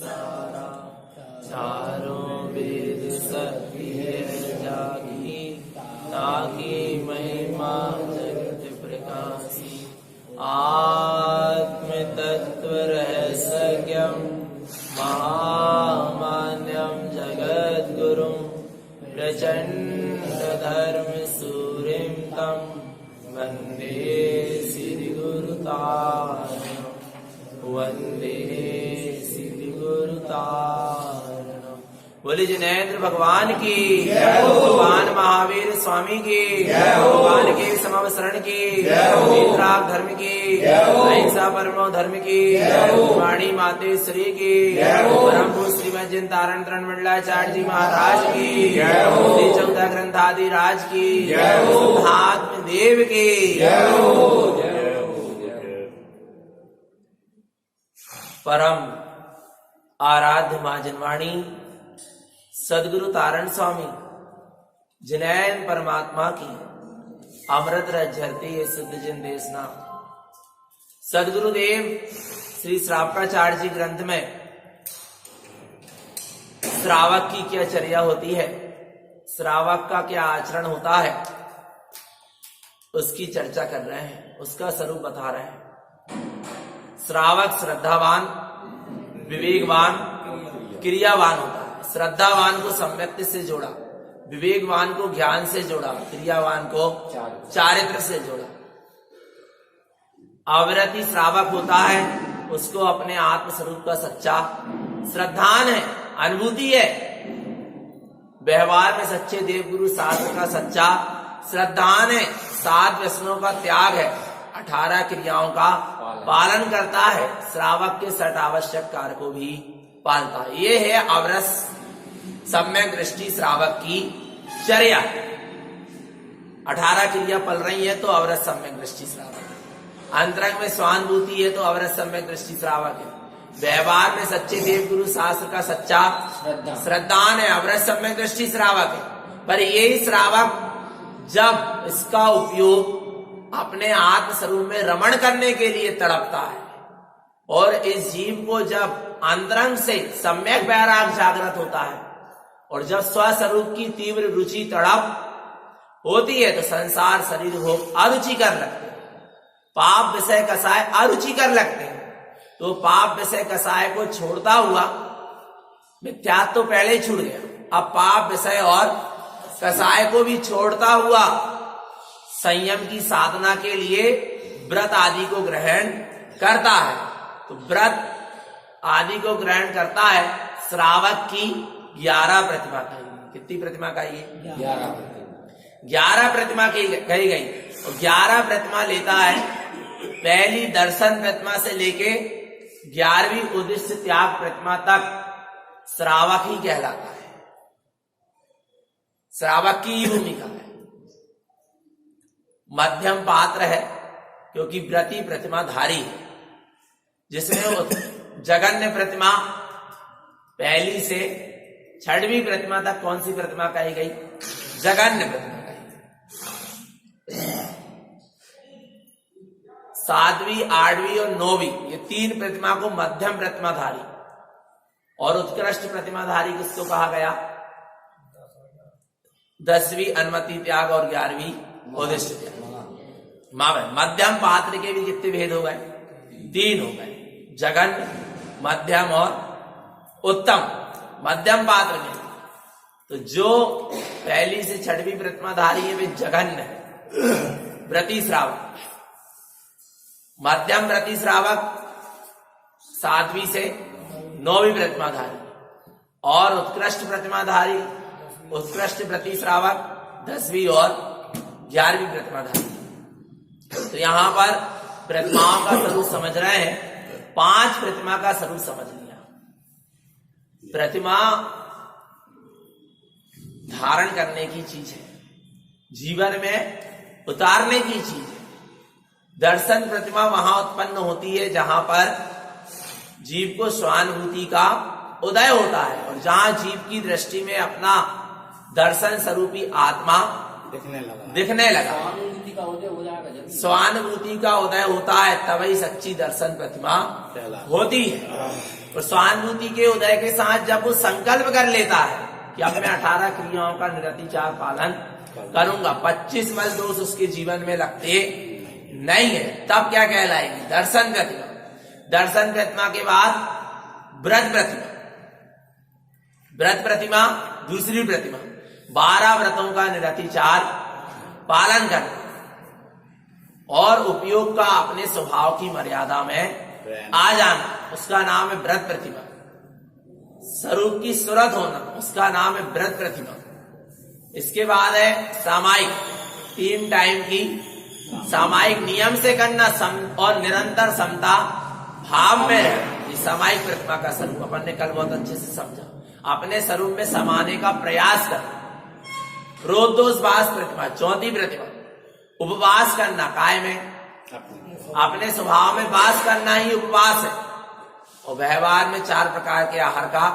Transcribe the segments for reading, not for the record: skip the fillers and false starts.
सारा, चारों वेद सत्य है जागी, ताकि महिमा जगत प्रकाशी। आत्म तत्व रहस्यज्ञम महामान्यम जगत गुरुम, प्रचंड धर्म सूर्यम तम वंदे श्री गुरुतारणम, वंदे श्री गुरुतारणम। बोले जिनेन्द्र भगवान की, भगवान महावीर स्वामी की, भगवान के समावसरण की, वीतराग धर्म की, अहिंसा परमो धर्म की, वाणी माते श्री की, परम पूज्य श्रीमद जिन तारण तरण मंडलाचार्य जी महाराज की, श्री 14 ग्रंथादि राज की, आत्म देव की। परम आराध्य मां जनवाणी सदगुरु तारण स्वामी जिनैन परमात्मा की अमृत रस झरती है शुद्ध जिन देशना। सदगुरुदेव श्री श्रावकाचार्य जी ग्रंथ में श्रावक की क्या चर्या होती है, श्रावक का क्या आचरण होता है, उसकी चर्चा कर रहे हैं, उसका स्वरूप बता रहे हैं। श्रावक श्रद्धावान, विवेकवान, क्रियावान होता है। श्रद्धावान को सम्यक्ति से जोड़ा, विवेकवान को ज्ञान से जोड़ा, क्रियावान को चारित्र से जोड़ा। अविरति श्रावक होता है, उसको अपने आत्म स्वरूप का सच्चा श्रद्धान है, अनुभूति है। व्यवहार में सच्चे देवगुरु शास्त्र का सच्चा श्रद्धान है। 7 व्यसनों का त्याग है, 18 क्रियाओं का पालन करता है, श्रावक के 6 आवश्यक कार्य को भी पालता है। ये है अवरस सम्यक दृष्टि श्रावक की चर्या। 18 क्रिया पल रही है तो अवरस सम्यक दृष्टि श्रावक है। अंतरंग में स्वानुभूति है तो अवरस सम्यक दृष्टि श्रावक है। व्यवहार में सच्चे देवगुरु शास्त्र का सच्चा श्रद्धान है, अवरस सम्यक दृष्टि श्रावक है। पर यही श्रावक जब इसका उपयोग अपने आत्म स्वरूप में रमण करने के लिए तड़पता है और इस जीव को जब अंतरंग से सम्यक वैराग जागृत होता है और जब स्वस्वरूप की तीव्र रुचि तड़प होती है तो संसार शरीर भोग अरुचिकर लगते हैं, पाप विषय कसाय अरुचिकर लगते हैं। तो पाप विषय कसाय को छोड़ता हुआ, मिथ्यात्व तो पहले ही छूट गया, अब पाप विषय और कसाय को भी छोड़ता हुआ संयम की साधना के लिए व्रत आदि को ग्रहण करता है। तो व्रत आदि को ग्रहण करता है। श्रावक की 11 प्रतिमा कही। कितनी प्रतिमा कही है? 11 प्रतिमा कही गई। और 11 प्रतिमा लेता है। पहली दर्शन प्रतिमा से लेके 11वीं उद्देश्य त्याग प्रतिमा तक श्रावक ही कहलाता है। श्रावक की ही भूमिका है। मध्यम पात्र है क्योंकि व्रती प्रतिमा धारी है, जिसमें जगन्य प्रतिमा पहली से 6वीं प्रतिमा तक कौन सी प्रतिमा कही गई? जगन्य प्रतिमा कही गई। 7वीं, 8वीं और 9वीं ये 3 प्रतिमा को मध्यम प्रतिमाधारी और उत्कृष्ट प्रतिमाधारी किसको कहा गया? 10वीं अनुमति त्याग और 11वीं उद्देश्य त्याग। मध्यम पात्र के भी कितने भेद हो गए? 3 हो गए, जगन्य, मध्यम और उत्तम। मध्यम पात्र में तो जो पहली से 6वीं प्रतिमाधारी है वे जगन्य है, व्रती श्रावक। मध्यम व्रती श्रावक 7वीं से 9वीं प्रतिमाधारी और उत्कृष्ट प्रतिमाधारी, उत्कृष्ट व्रती श्रावक 10वीं और 11वीं प्रतिमाधारी। तो यहां पर प्रतिमाओं का स्वरूप समझ रहे हैं। 5 प्रतिमा का स्वरूप समझ लिया। प्रतिमा धारण करने की चीज है, जीवन में उतारने की चीज है। दर्शन प्रतिमा वहां उत्पन्न होती है जहां पर जीव को स्वानुभूति का उदय होता है और जहां जीव की दृष्टि में अपना दर्शन स्वरूपी आत्मा दिखने लगा, स्वानुभूति का उदय होता है, तभी सच्ची दर्शन प्रतिमा होती है। और स्वानुभूति के उदय के साथ जब वो संकल्प कर लेता है कि अब मैं 18 क्रियाओं का निरतिचार पालन करूंगा, 25 मल दोष उसके जीवन में लगते नहीं है, तब क्या कहलाएगी? दर्शन प्रतिमा। दर्शन प्रतिमा के बाद व्रत प्रतिमा। व्रत प्रतिमा दूसरी प्रतिमा, 12 व्रतों का निरतिचार पालन करना और उपयोग का अपने स्वभाव की मर्यादा में आ जाना, उसका नाम है व्रत प्रतिमा। स्वरूप की सुरत होना, उसका नाम है व्रत प्रतिमा। इसके बाद है सामायिक, 3 टाइम की सामायिक नियम से करना और निरंतर समता भाव में रहना, ये सामायिक प्रतिमा का स्वरूप अपन ने कल बहुत अच्छे से समझा। अपने स्वरूप में समाने का प्रयास करना। रोद्धोषवास प्रतिमा, 4थी प्रतिमा, उपवास करना, काय में अपने स्वभाव में वास करना ही उपवास है। और व्यवहार में 4 प्रकार के आहार का,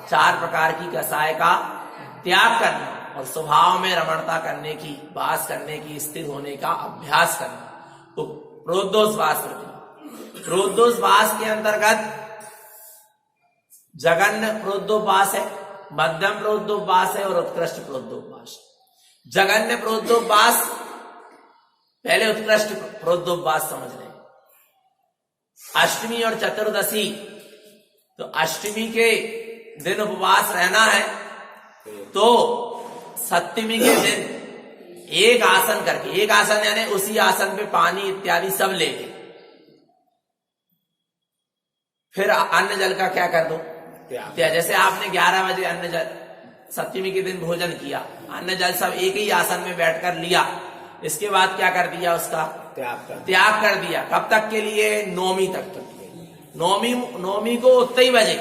4 प्रकार की कसाय का त्याग करना और स्वभाव में रमणता करने की, वास करने की, स्थिर होने का अभ्यास करना। तो रोद्धोषवास प्रतिमा। रोद्धोषवास के अंतर्गत जघन्य प्रोद्धोपवास है, मध्यम प्रोद्धोपवास है और उत्कृष्ट प्रोद्धोपवास। जघन्य प्रोद्धोपवास, पहले उत्कृष्ट प्रोद्धोपवास समझ लें। अष्टमी और चतुर्दशी, तो अष्टमी के दिन उपवास रहना है, तो सप्तमी के दिन एक आसन करके, एक आसन यानी उसी आसन पे पानी इत्यादि सब लेके फिर अन्न जल का क्या कर दो? जैसे आपने 11 बजे अन्न जल सप्तमी के दिन भोजन किया, अन्न जल सब एक ही आसन में बैठकर लिया, इसके बाद क्या कर दिया? उसका त्याग कर दिया। कब तक के लिए? नौमी तक। नौमी को उतने ही बजे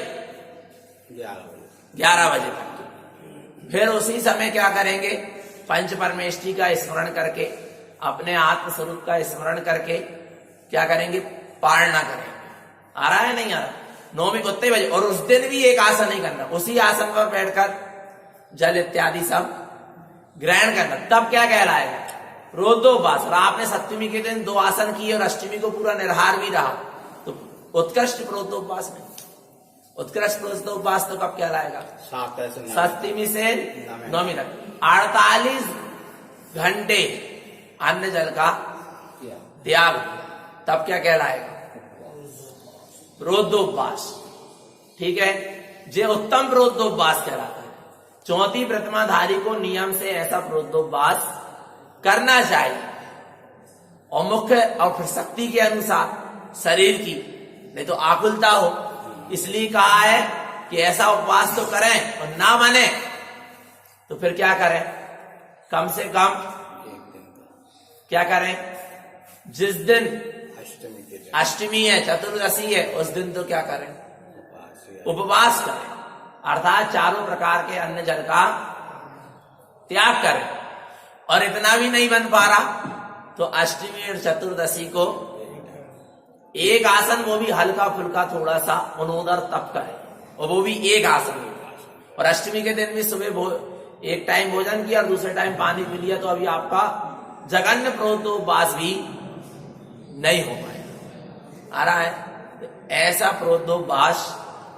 11 बजे तक। फिर उसी समय क्या करेंगे? पंच परमेष्ठी का स्मरण करके, अपने आत्म स्वरूप का स्मरण करके क्या करेंगे? पारणा करेंगे। आ रहा है नहीं आ रहा? नौमी को उतने बजे, और उस दिन भी एक आसन नहीं करना, उसी आसन पर बैठकर जल इत्यादि सब ग्रहण करना, तब क्या कहलाएगा? रोद्धोपवास। और आपने सप्तमी के दिन 2 आसन किए और अष्टमी को पूरा निराहार भी रहा, तो उत्कृष्ट प्रोद्धोपवास नहीं। उत्कृष्ट प्रोद्धोपवास तो कब कहलाएगा? सप्तमी से नौमी तक 48 घंटे अन्न जल का त्याग, तब क्या कहलाएगा? प्रोद्धोपवास। ठीक है, जे उत्तम प्रोद्धोपवास कहलाता है। 4थी प्रतिमाधारी को नियम से ऐसा प्रोद्धोपवास करना चाहिए और मुख्य और फिर शक्ति के अनुसार शरीर की, नहीं तो आकुलता हो, इसलिए कहा है कि ऐसा उपवास तो करें, और ना माने तो फिर क्या करें? कम से कम क्या करें? जिस दिन अष्टमी है, चतुर्दशी है, उस दिन तो क्या करें? उपवास करें, अर्थात 4 प्रकार के अन्न जल का त्याग करें। और इतना भी नहीं बन पा रहा तो अष्टमी और चतुर्दशी को एक आसन, वो भी हल्का फुल्का थोड़ा सा मनोदर तप करें, और वो भी एक आसन। और अष्टमी के दिन भी सुबह एक टाइम भोजन किया और दूसरे टाइम पानी पी लिया, तो अभी आपका जघन्य प्रोद्धोपवास भी नहीं हो पाएगा। आ रहा है? ऐसा प्रोद्धोपवास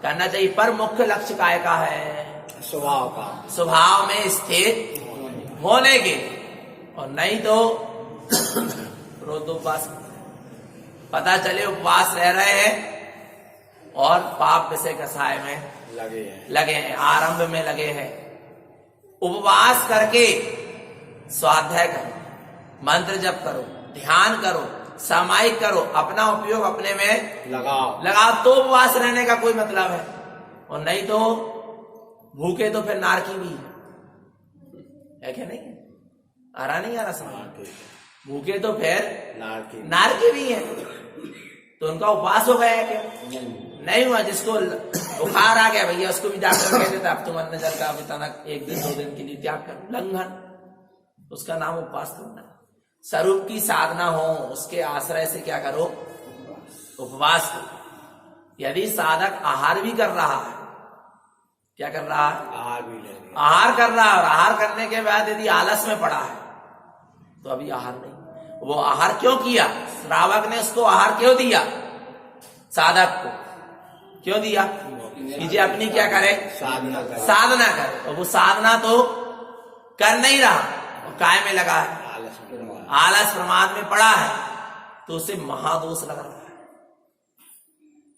करना चाहिए, पर मुख्य लक्ष्य काय का है? स्वभाव का, स्वभाव में स्थिर होने के, और नहीं तो प्रोद्धोपवास पता चले उपवास रह रहे हैं और पाप विषय कसाय में लगे हैं, आरंभ में लगे हैं। उपवास करके स्वाध्याय करो, मंत्र जप करो, ध्यान करो, सामायिक करो, अपना उपयोग अपने में लगाओ, तो उपवास रहने का कोई मतलब है। और नहीं तो भूखे तो फिर नारकी भी है क्या? नहीं आ रहा? नहीं आ रहा समझ? भूखे तो फिर नारकी भी है, तो उनका उपवास हो गया क्या? नहीं हुआ। जिसको बुखार आ गया भैया, उसको भी डॉक्टर कह देता अब तुम अन्न जल का बिताना 1 दिन 2 दिन के लिए त्याग करो, लंघन, उसका नाम उपवास करना। स्वरूप की साधना हो, उसके आश्रय से क्या करो? उपवास करो। यदि साधक आहार भी कर रहा है, क्या कर रहा है? आहार कर रहा है, और आहार करने के बाद यदि आलस में पड़ा है तो अभी आहार नहीं। वो आहार क्यों किया? श्रावक ने उसको आहार क्यों दिया? साधक को, क्यों दिया? कि जे अपनी क्या करे? साधना करे। और वो साधना तो कर नहीं रहा, काय में लगा है, आलस प्रमाद में पड़ा है, तो उसे महादोष लग रहा है।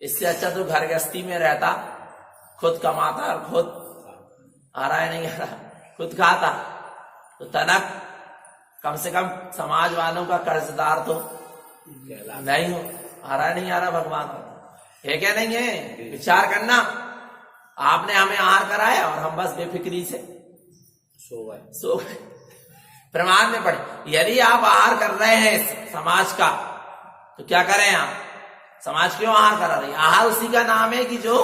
इससे अच्छा तो घर गृहस्थी में रहता, खुद कमाता और खुद आ रहा है नहीं आ रहा, खुद खाता, तो तनक कम से कम समाज वालों का कर्जदार तो नहीं हो। आ रहा नहीं आ रहा भगवान है क्या? नहीं है। विचार करना, आपने हमें आहार कराया और हम बस बेफिक्री से सो गए, प्रमाण में पड़े। यदि आप आहार कर रहे हैं समाज का, तो क्या करें आप? समाज क्यों आहार करा रही? आहार उसी का नाम है कि जो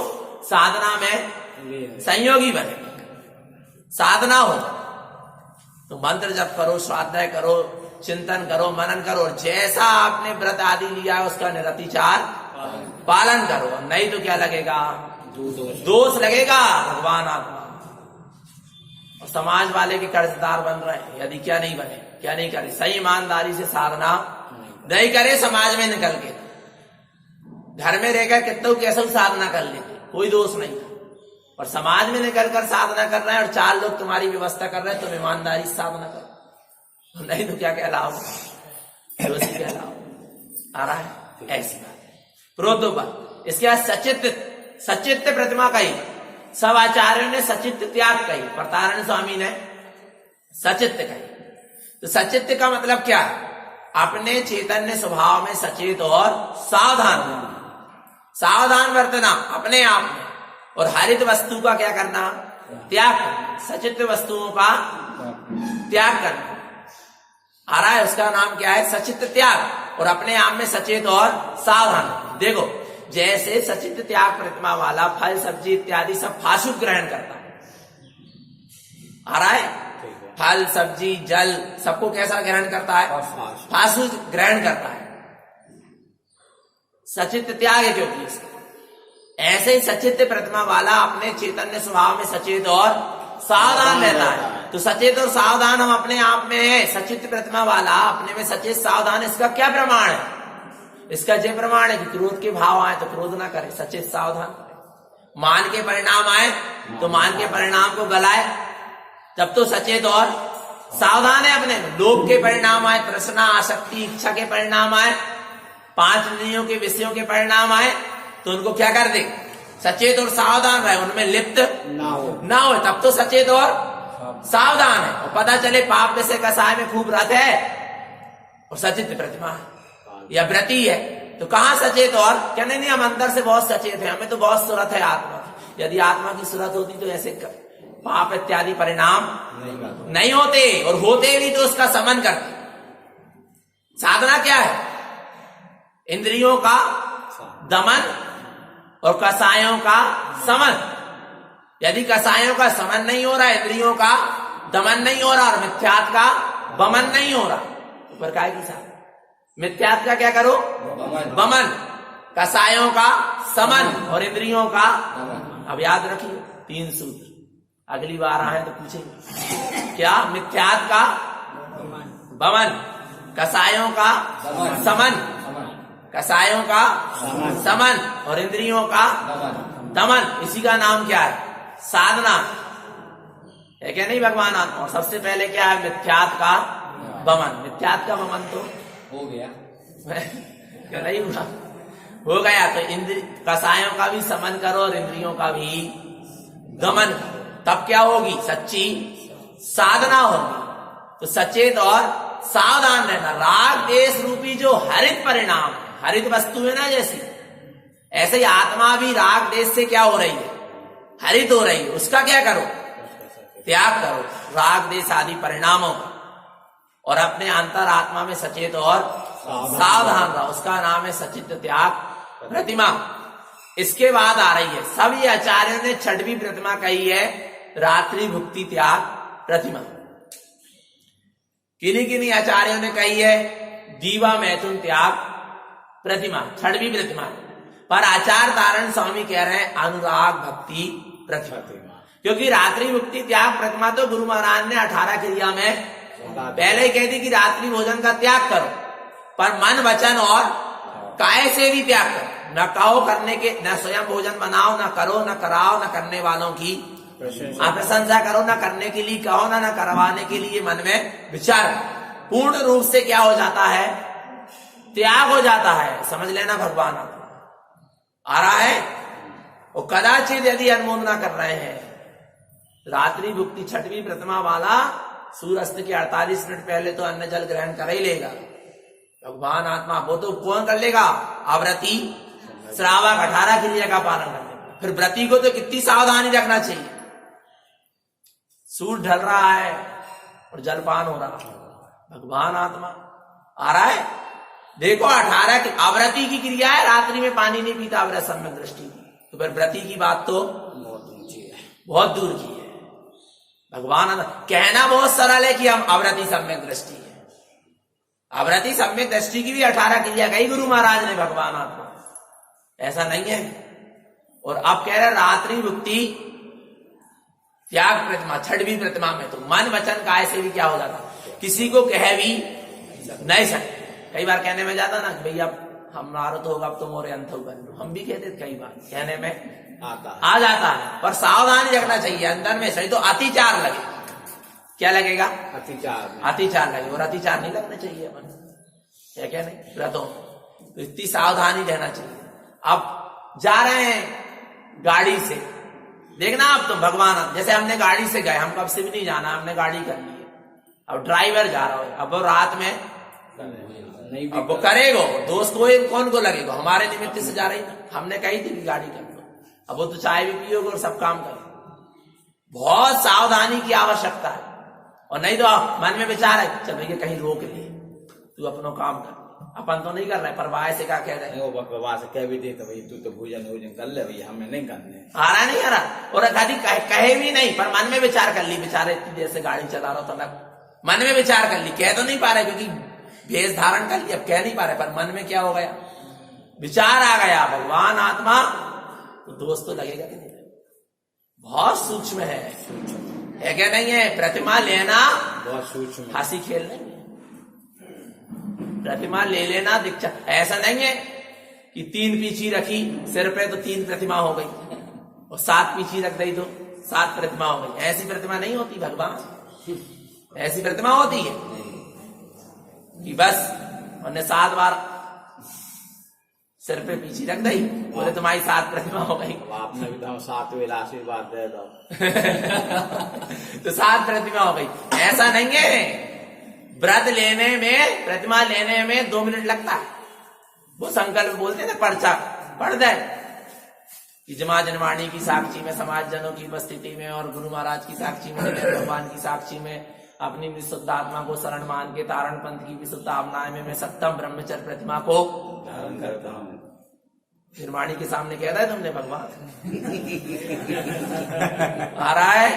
साधना में संयोगी बने, साधना हो। तो मंत्र जप करो, स्वाध्याय करो, चिंतन करो, मनन करो, जैसा आपने व्रत आदि लिया है उसका निरतिचार पालन करो। नहीं तो क्या लगेगा? दोष लगेगा भगवान आत्मा। और समाज वाले के कर्जदार बन रहे हैं। यदि क्या नहीं बने, क्या नहीं करे, सही ईमानदारी से साधना नहीं करे, समाज में निकल के घर में रहकर कितना कैसे साधना कर लेते, कोई दोष नहीं था। और समाज में निकलकर साधना कर रहे हैं और 4 लोग तुम्हारी व्यवस्था कर रहे हैं, तुम ईमानदारी से साधना करो, नहीं तो क्या कहलाओ? दोषी कहलाओ। आ रहा है ऐसी बात। प्रोद्योपा इसके बाद सचित्त प्रतिमा कही, सब आचार्यों ने सचित्त त्याग कही, प्रतारण स्वामी ने सचित्त कही। तो सचित्त का मतलब क्या? अपने चैतन्य स्वभाव में सचेत और सावधान वर्तना अपने आप में, और हरित वस्तु का क्या करना? त्याग करना। सचित्त वस्तुओं का त्याग करना। आ रहा है, उसका नाम क्या है? सचित्त त्याग। और अपने आप में सचेत और सावधान। देखो, जैसे सचित्त त्याग प्रतिमा वाला फल सब्जी इत्यादि सब फाशुक ग्रहण करता है। आ रहा है, फल सब्जी जल सबको कैसा ग्रहण करता है? फाशुक ग्रहण करता है। सचित्त त्याग है क्योंकि इसका। ऐसे ही सचित्त प्रतिमा वाला अपने चैतन्य स्वभाव में सचेत और सावधान रहता है। तो सचेत और सावधान हम अपने आप में है। सचित्त प्रतिमा वाला अपने में सचेत सावधान, इसका क्या प्रमाण है? इसका ये प्रमाण है कि क्रोध के भाव आए तो क्रोध ना करे, सचेत सावधान। मान के परिणाम आए तो मान के परिणाम को गलाए, तब तो सचेत और सावधान है अपने में। लोभ के परिणाम आए, तृष्णा आसक्ति इच्छा के परिणाम आए, 5 इंद्रियों के विषयों के परिणाम आए, तो उनको क्या कर दे? सचेत और सावधान रहे, उनमें लिप्त ना हो, तब तो सचेत और सावधान है। और पता चले पाप विषय कसाय में खूब रत है और सचित्त प्रतिमा है या व्रती है, तो कहां सचेत? और क्या नहीं, हम अंदर से बहुत सचेत है, हमें तो बहुत सुरत है आत्मा की। यदि आत्मा की सुरत होती तो ऐसे पाप इत्यादि परिणाम नहीं होते, और होते भी तो उसका समन करते। साधना क्या है? इंद्रियों का दमन और कसायों का समन। यदि कसायों का समन नहीं हो रहा, इंद्रियों का दमन नहीं हो रहा और मिथ्यात्व का वमन नहीं हो रहा, तो पर काय की साधना? मिथ्यात्व का क्या करो? वमन, कसायों का समन और इंद्रियों का। अब याद रखिए 3 सूत्र, अगली बार आए तो पूछेंगे क्या? मिथ्यात्व का वमन, कसायों का समन, कसायों का समन और इंद्रियों का दमन। इसी का नाम क्या है? साधना है क्या नहीं भगवान आत्मा? और सबसे पहले क्या है? मिथ्यात्व का वमन। मिथ्यात्व का वमन तो हो गया क्या नहीं हुआ? हो गया। तो इंद्र कसायों का भी समन करो और इंद्रियों का भी दमन करो, तब क्या होगी? सच्ची साधना होगी। तो सचेत और सावधान रहना। राग देश रूपी जो हरित परिणाम, हरित वस्तु है ना, जैसी ऐसे ही आत्मा भी राग देश से क्या हो रही है? हरित हो रही है। उसका क्या करो? त्याग करो, राग देश आदि परिणामों का, और अपने अंतर आत्मा में सचेत और सावधान रहो। उसका नाम है सचित्त त्याग प्रतिमा। इसके बाद आ रही है, सभी आचार्यों ने 6वीं प्रतिमा कही है, रात्रि भुक्ति त्याग प्रतिमा। किन्हीं किन्हीं आचार्यों ने कही है दीवा मैथुन त्याग प्रतिमा, 6वीं प्रतिमा। पर आचार्य तारण स्वामी कह रहे हैं अनुराग भक्ति प्रतिमा, क्योंकि रात्रि भुक्ति त्याग प्रतिमा तो गुरु महाराज ने 18 क्रिया में पहले ही कह दी कि रात्रि भोजन का त्याग करो, पर मन वचन और काय से भी त्याग करो। न कहो करने के, न स्वयं भोजन बनाओ, न करो, न कराओ, न करने वालों की प्रशंसा करो, न करने के लिए कहो, न करवाने के लिए मन में विचार। पूर्ण रूप से क्या हो जाता है? त्याग हो जाता है। समझ लेना भगवान आ रहा है। और कदाचित यदि अनुमोदना कर रहे हैं, रात्रि भुक्ति छठवीं प्रतिमा वाला सूर्यास्त के 48 मिनट पहले तो अन्न जल ग्रहण कर ही लेगा भगवान आत्मा। वो तो कौन कर लेगा? अव्रती श्रावक 18 क्रिया का पालन कर लेगा। फिर व्रती को तो कितनी सावधानी रखना चाहिए। सूर्य ढल रहा है और जलपान हो रहा है, भगवान आत्मा आ रहा है। देखो 18 की अव्रती की क्रिया है, रात्रि में पानी नहीं पीता अव्रत सम्यक दृष्टि की, तो फिर व्रती की बात तो बहुत दूर की है। भगवान कहना बहुत सरल है कि हम अव्रती सम्यक दृष्टि है। अव्रती सम्यक दृष्टि की भी 18 क्रिया कही गुरु महाराज ने, भगवान आत्मा, ऐसा नहीं है। और अब कह रहे रात्रि भुक्ति त्याग प्रतिमा छठवीं प्रतिमा में तो मन वचन काय से भी क्या हो जाता, किसी को कह भी नहीं सकते। कई बार कहने में जाता ना कि भैया हमारा तो होगा, अब तो मोरे अंत होगा, हम भी कहते कई बार कहने में आ जाता है। पर सावधानी रखना चाहिए, अंदर में सही तो अतिचार लगे। क्या लगेगा? अतिचार लगे, और अतिचार नहीं लगना चाहिए अपन, क्या नहीं व्रतों, तो इतनी सावधानी रहना चाहिए। अब जा रहे हैं गाड़ी से, देखना अब तो भगवान, जैसे हमने गाड़ी से गए, हम कब से भी नहीं जाना, हमने गाड़ी कर ली है, अब ड्राइवर जा रहा है, अब वो रात में अब वो करेगा, दोस्त को कौन को लगेगा, हमारे निमित्त से जा रही ना, हमने कही थी कि गाड़ी कर लो, अब वो तो चाय भी पियोगे और सब काम करेगा। बहुत सावधानी की आवश्यकता है। और नहीं तो मन में विचार है चल भैया कहीं रोक ले, तू अपना काम कर, अपन तो नहीं कर रहे, पर वाय से क्या कह रहे हैं, कह भी दे तो भाई तू तो भोजन कर ले भैया, हमें नहीं करने, आ रहा नहीं आ रहा। और कभी कहे भी नहीं, पर मन में विचार कर ली, बेचारे इतनी देर से गाड़ी चला रहा था, मन में विचार कर ली, कह तो नहीं पा रहे क्योंकि भेष धारण कर लिया, अब कह नहीं पा रहे, पर मन में क्या हो गया, विचार आ गया भगवान आत्मा, तो दोस्त तो लगेगा कि नहीं, बहुत सूक्ष्म है क्या नहीं है? प्रतिमा लेना बहुत सूक्ष्म, हंसी खेल नहीं है। प्रतिमा ले लेना दीक्षा, ऐसा नहीं है कि 3 पीछी रखी सिर पे तो 3 प्रतिमा हो गई, और 7 पीछी रख दी तो 7 प्रतिमा हो गई। ऐसी प्रतिमा नहीं होती भगवान, ऐसी प्रतिमा होती है कि बस उन्हें 7 बार सिर पे पीछी रख दी, बोले तुम्हारी 7 प्रतिमा हो गई। आपने भी तो 7 वेला आशीर्वाद दे दो तो 7 प्रतिमा हो गई। ऐसा नहीं है, व्रत लेने में, प्रतिमा लेने में 2 मिनट लगता है। वो संकल्प बोलते ना, पर्चा पढ़ दे कि जमा जनवाणी की साक्षी में, समाज जनों की उपस्थिति में और गुरु महाराज की साक्षी में, भगवान की साक्षी में, अपनी विशुद्ध आत्मा को शरण मान के तारण पंथ की विशुद्ध आत्मा में मैं सप्तम ब्रह्मचर्य प्रतिमा को धारण करता हूँ। फिर वाणी के सामने कह रहा है तुमने भगवान आ रहा है,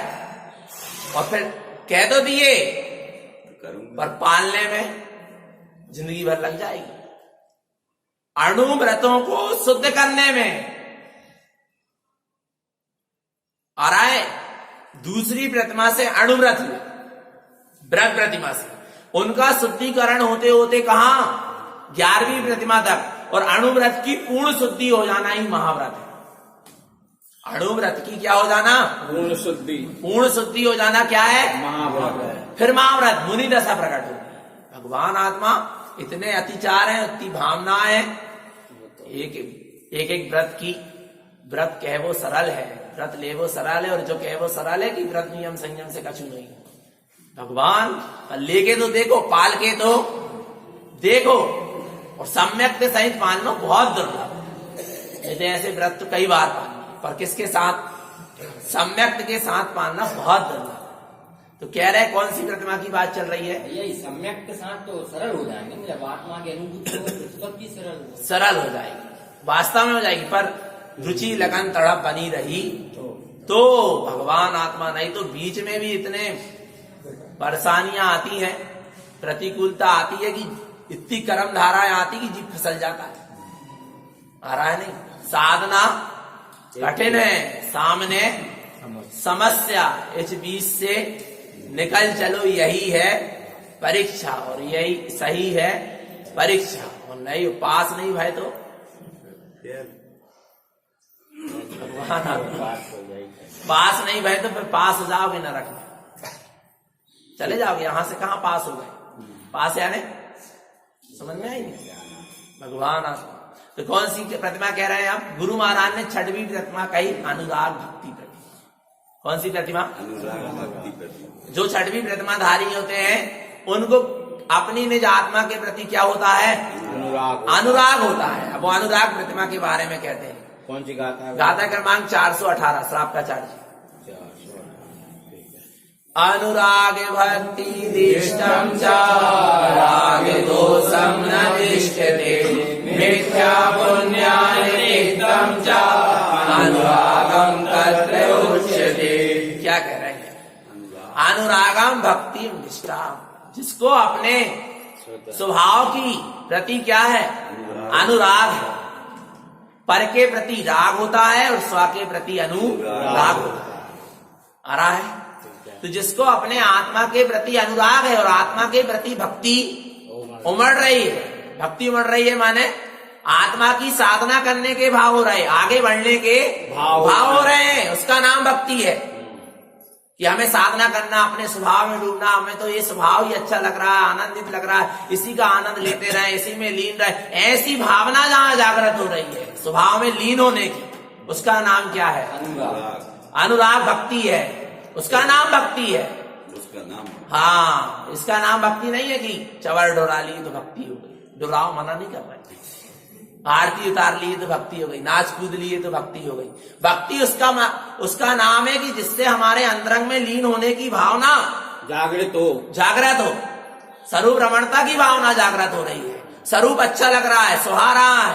और फिर कह तो दिए, पर पालने में जिंदगी भर लग जाएगी। अणु व्रतों को शुद्ध करने में आ रहा है। दूसरी प्रतिमा से अणुव्रत हुए, व्रत प्रतिमा से उनका शुद्धिकरण होते होते कहा 11वीं प्रतिमा तक, और अणुव्रत की पूर्ण शुद्धि हो जाना ही महाव्रत है। अणुव्रत की क्या हो जाना? पूर्ण शुद्धि हो जाना क्या है? महाव्रत है। फिर महाव्रत मुनि दशा प्रकट होगी। भगवान आत्मा इतने अतिचार है, इतनी भावना है, एक व्रत की, व्रत कह वो सरल है, व्रत ले वो सरल है, और जो कह वो सरल है कि व्रत नियम संयम से कछु नहीं। भगवान लेके तो देखो, पाल के तो देखो, और सम्यक के सहित पालना बहुत दुर्लभ है। ऐसे व्रत तो कई बार पालना, पर किसके साथ? सम्यक के साथ पालना बहुत दुर्लभ। तो कह रहे कौन सी प्रतिमा की बात चल रही है? यही सम्यक के साथ तो सरल हो जाएंगे, मतलब आत्मा के अनुभूति सरल हो जाएगी, वास्तव में हो जाएगी। पर रुचि लगन तड़प बनी रही तो भगवान आत्मा, नहीं तो बीच में भी इतने परेशानियां आती हैं, प्रतिकूलता आती है कि इतनी कर्म धाराएं आती कि जीव फिसल जाता है। आ रहा है नहीं? साधना कठिन है, सामने समस्या, इस बीच से निकल चलो, यही है परीक्षा, और यही सही है परीक्षा। और नहीं पास नहीं भाई तो भगवान आत्मा। बात हो जाएगी। पास नहीं भय तो फिर पास हो जाओगे नरक में, चले जाओगे। यहां से कहां पास हो गए? पास यानी समझ में आई नहीं? भगवान आत्मा। तो कौन सी प्रतिमा कह रहे हैं आप? गुरु महाराज ने छठवीं प्रतिमा कही अनुराग भक्ति प्रतिमा। कौन सी प्रतिमा? अनुराग भक्ति प्रतिमा। जो छठवीं प्रतिमा धारी होते हैं उनको अपनी निज आत्मा के प्रति क्या होता है? अनुराग। अनुराग होता है। अब वो अनुराग प्रतिमा के बारे में कहते हैं। कौन सी गाथा है? गाथा क्रमांक 418 श्रावकाचार्य जी। अनुराग भक्ति दिष्टम च राग दोषम न तिष्ठते मिथ्या पुण्यानि नित्यं च अनुरागम तत्र उच्यते। क्या कह रहे हैं? अनुरागम भक्ति निष्ठाम, जिसको अपने स्वभाव की प्रति क्या है? अनुराग है। पर के प्रति राग होता है और स्व के प्रति अनुराग होता है। आ रहा है? तो जिसको अपने आत्मा के प्रति अनुराग है और आत्मा के प्रति भक्ति उमड़ रही है, भक्ति उमड़ रही है माने आत्मा की साधना करने के भाव हो रहे, आगे बढ़ने के भाव हो रहे हैं, उसका नाम भक्ति है। कि हमें साधना करना, अपने स्वभाव में डूबना, हमें तो ये स्वभाव ही अच्छा लग रहा है, आनंदित लग रहा है, इसी का आनंद लेते रहे, इसी में लीन रहे, ऐसी भावना जहां जागृत हो रही है स्वभाव में लीन होने की, उसका नाम क्या है? अनुराग भक्ति है, उसका नाम भक्ति है। उसका नाम, हाँ, इसका नाम भक्ति नहीं है कि चवर डोरा ली तो भक्ति हो गई। डोराव मना नहीं कर रहे, आरती उतार लिए तो भक्ति हो गई, नाच कूद लिए तो भक्ति हो गई। भक्ति उसका नाम है कि जिससे हमारे अंतरंग में लीन होने की भावना जागृत हो, स्वरूप रमणता की भावना जागृत हो रही है, स्वरूप अच्छा लग रहा है, सुहा रहा है,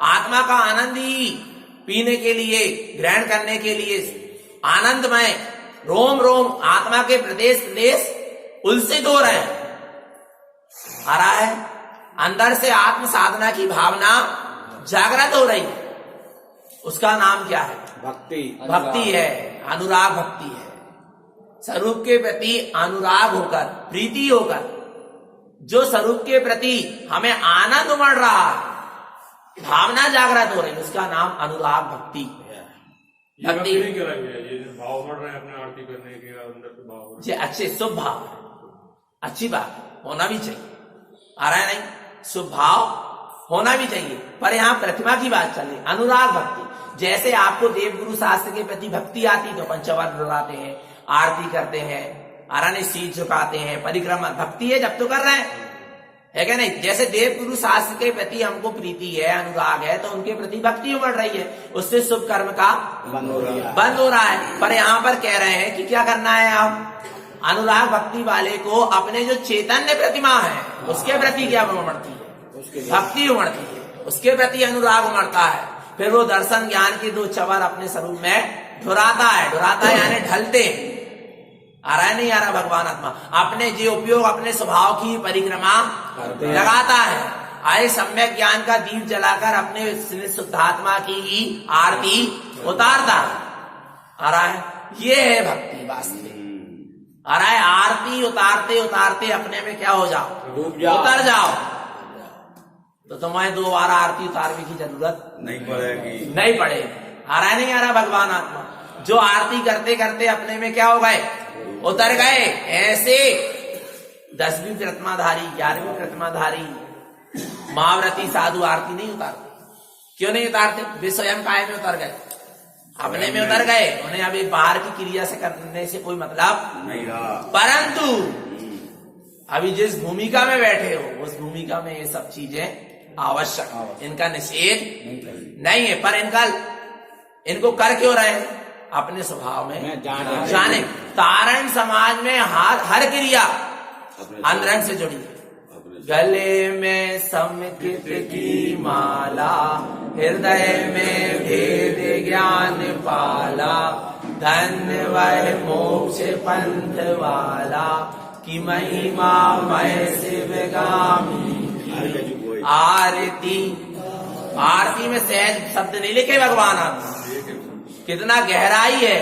आत्मा का आनंद ही पीने के लिए, ग्रहण करने के लिए आनंदमय, रोम रोम आत्मा के प्रदेश प्रदेश उल्सित हो रहे हैं। आ रहा है? अंदर से आत्म साधना की भावना जागृत हो रही है, उसका नाम क्या है? भक्ति। भक्ति है, अनुराग भक्ति है। स्वरूप के प्रति अनुराग होकर, प्रीति होकर, जो स्वरूप के प्रति हमें आनंद उमड़ रहा है, भावना जागृत हो रही है, उसका नाम अनुराग भक्ति है। भक्ति नहीं कराएंगे, ये जो भाव बढ़ रहे हैं अपने आरती करने के अंदर के भाव, जी अच्छे शुभ भाव है, अच्छी बात है, होना भी चाहिए। आ रहा है नहीं? शुभ भाव होना भी चाहिए, पर यहाँ प्रतिमा की बात चल रही, अनुराग भक्ति। जैसे आपको देवगुरु शास्त्र के प्रति भक्ति आती तो पंचवर डुलाते हैं, आरती करते हैं, आराने शीश झुकाते हैं, परिक्रमा, भक्ति है जब तो कर रहे हैं, है क्या नहीं? जैसे देवगुरु शास्त्र के प्रति हमको प्रीति है, अनुराग है, तो उनके प्रति भक्ति उमड़ रही है, उससे शुभ कर्म का बंद हो रहा है। पर यहाँ पर कह रहे हैं कि क्या करना है? आप अनुराग भक्ति वाले को अपने जो चैतन्य प्रतिमा है उसके प्रति क्या उमड़ती है? भक्ति उमड़ती है, उसके प्रति अनुराग उमड़ता है। फिर वो दर्शन ज्ञान के दो चवर अपने स्वरूप में ढुराता है यानी ढलते हैं। आ रहा है नहीं आ रहा? भगवान आत्मा अपने जो उपयोग, अपने स्वभाव की परिक्रमा लगाता है, आए सम्यक ज्ञान का दीप जलाकर अपने शुद्धात्मा की ही आरती उतारता है। आ रहा है? ये है भक्ति वास्तविक। आ रहा है? आरती उतारते उतारते अपने में क्या हो जाओ? उतर जाओ, तो तुम्हें दोबारा आरती उतारने की जरूरत नहीं पड़ेगी। आ रहा है नहीं आ रहा? भगवान आत्मा जो आरती करते करते अपने में क्या हो गए? उतर गए। ऐसे 10वीं प्रतिमाधारी, 11वीं प्रतिमाधारी महाव्रती साधु आरती नहीं उतारते। क्यों नहीं उतारते? वे स्वयं काय में उतर गए, अपने में उतर गए, उन्हें अभी बाहर की क्रिया से करने से कोई मतलब नहीं रहा। परंतु अभी जिस भूमिका में बैठे हो उस भूमिका में ये सब चीजें आवश्यक, इनका निषेध नहीं है, पर इनको कर क्यों रहे हैं? अपने स्वभाव में जाने। तारण समाज में हर क्रिया अंतरंग से जुड़ी है। गले में समकित की माला, हृदय में भेद ज्ञान पाला, धन्य वह मोक्ष पंथ वाला, कि महिमा मय शिवगामी की आरती। आरती में सहज शब्द नहीं लिखे भगवान, आप कितना गहराई है।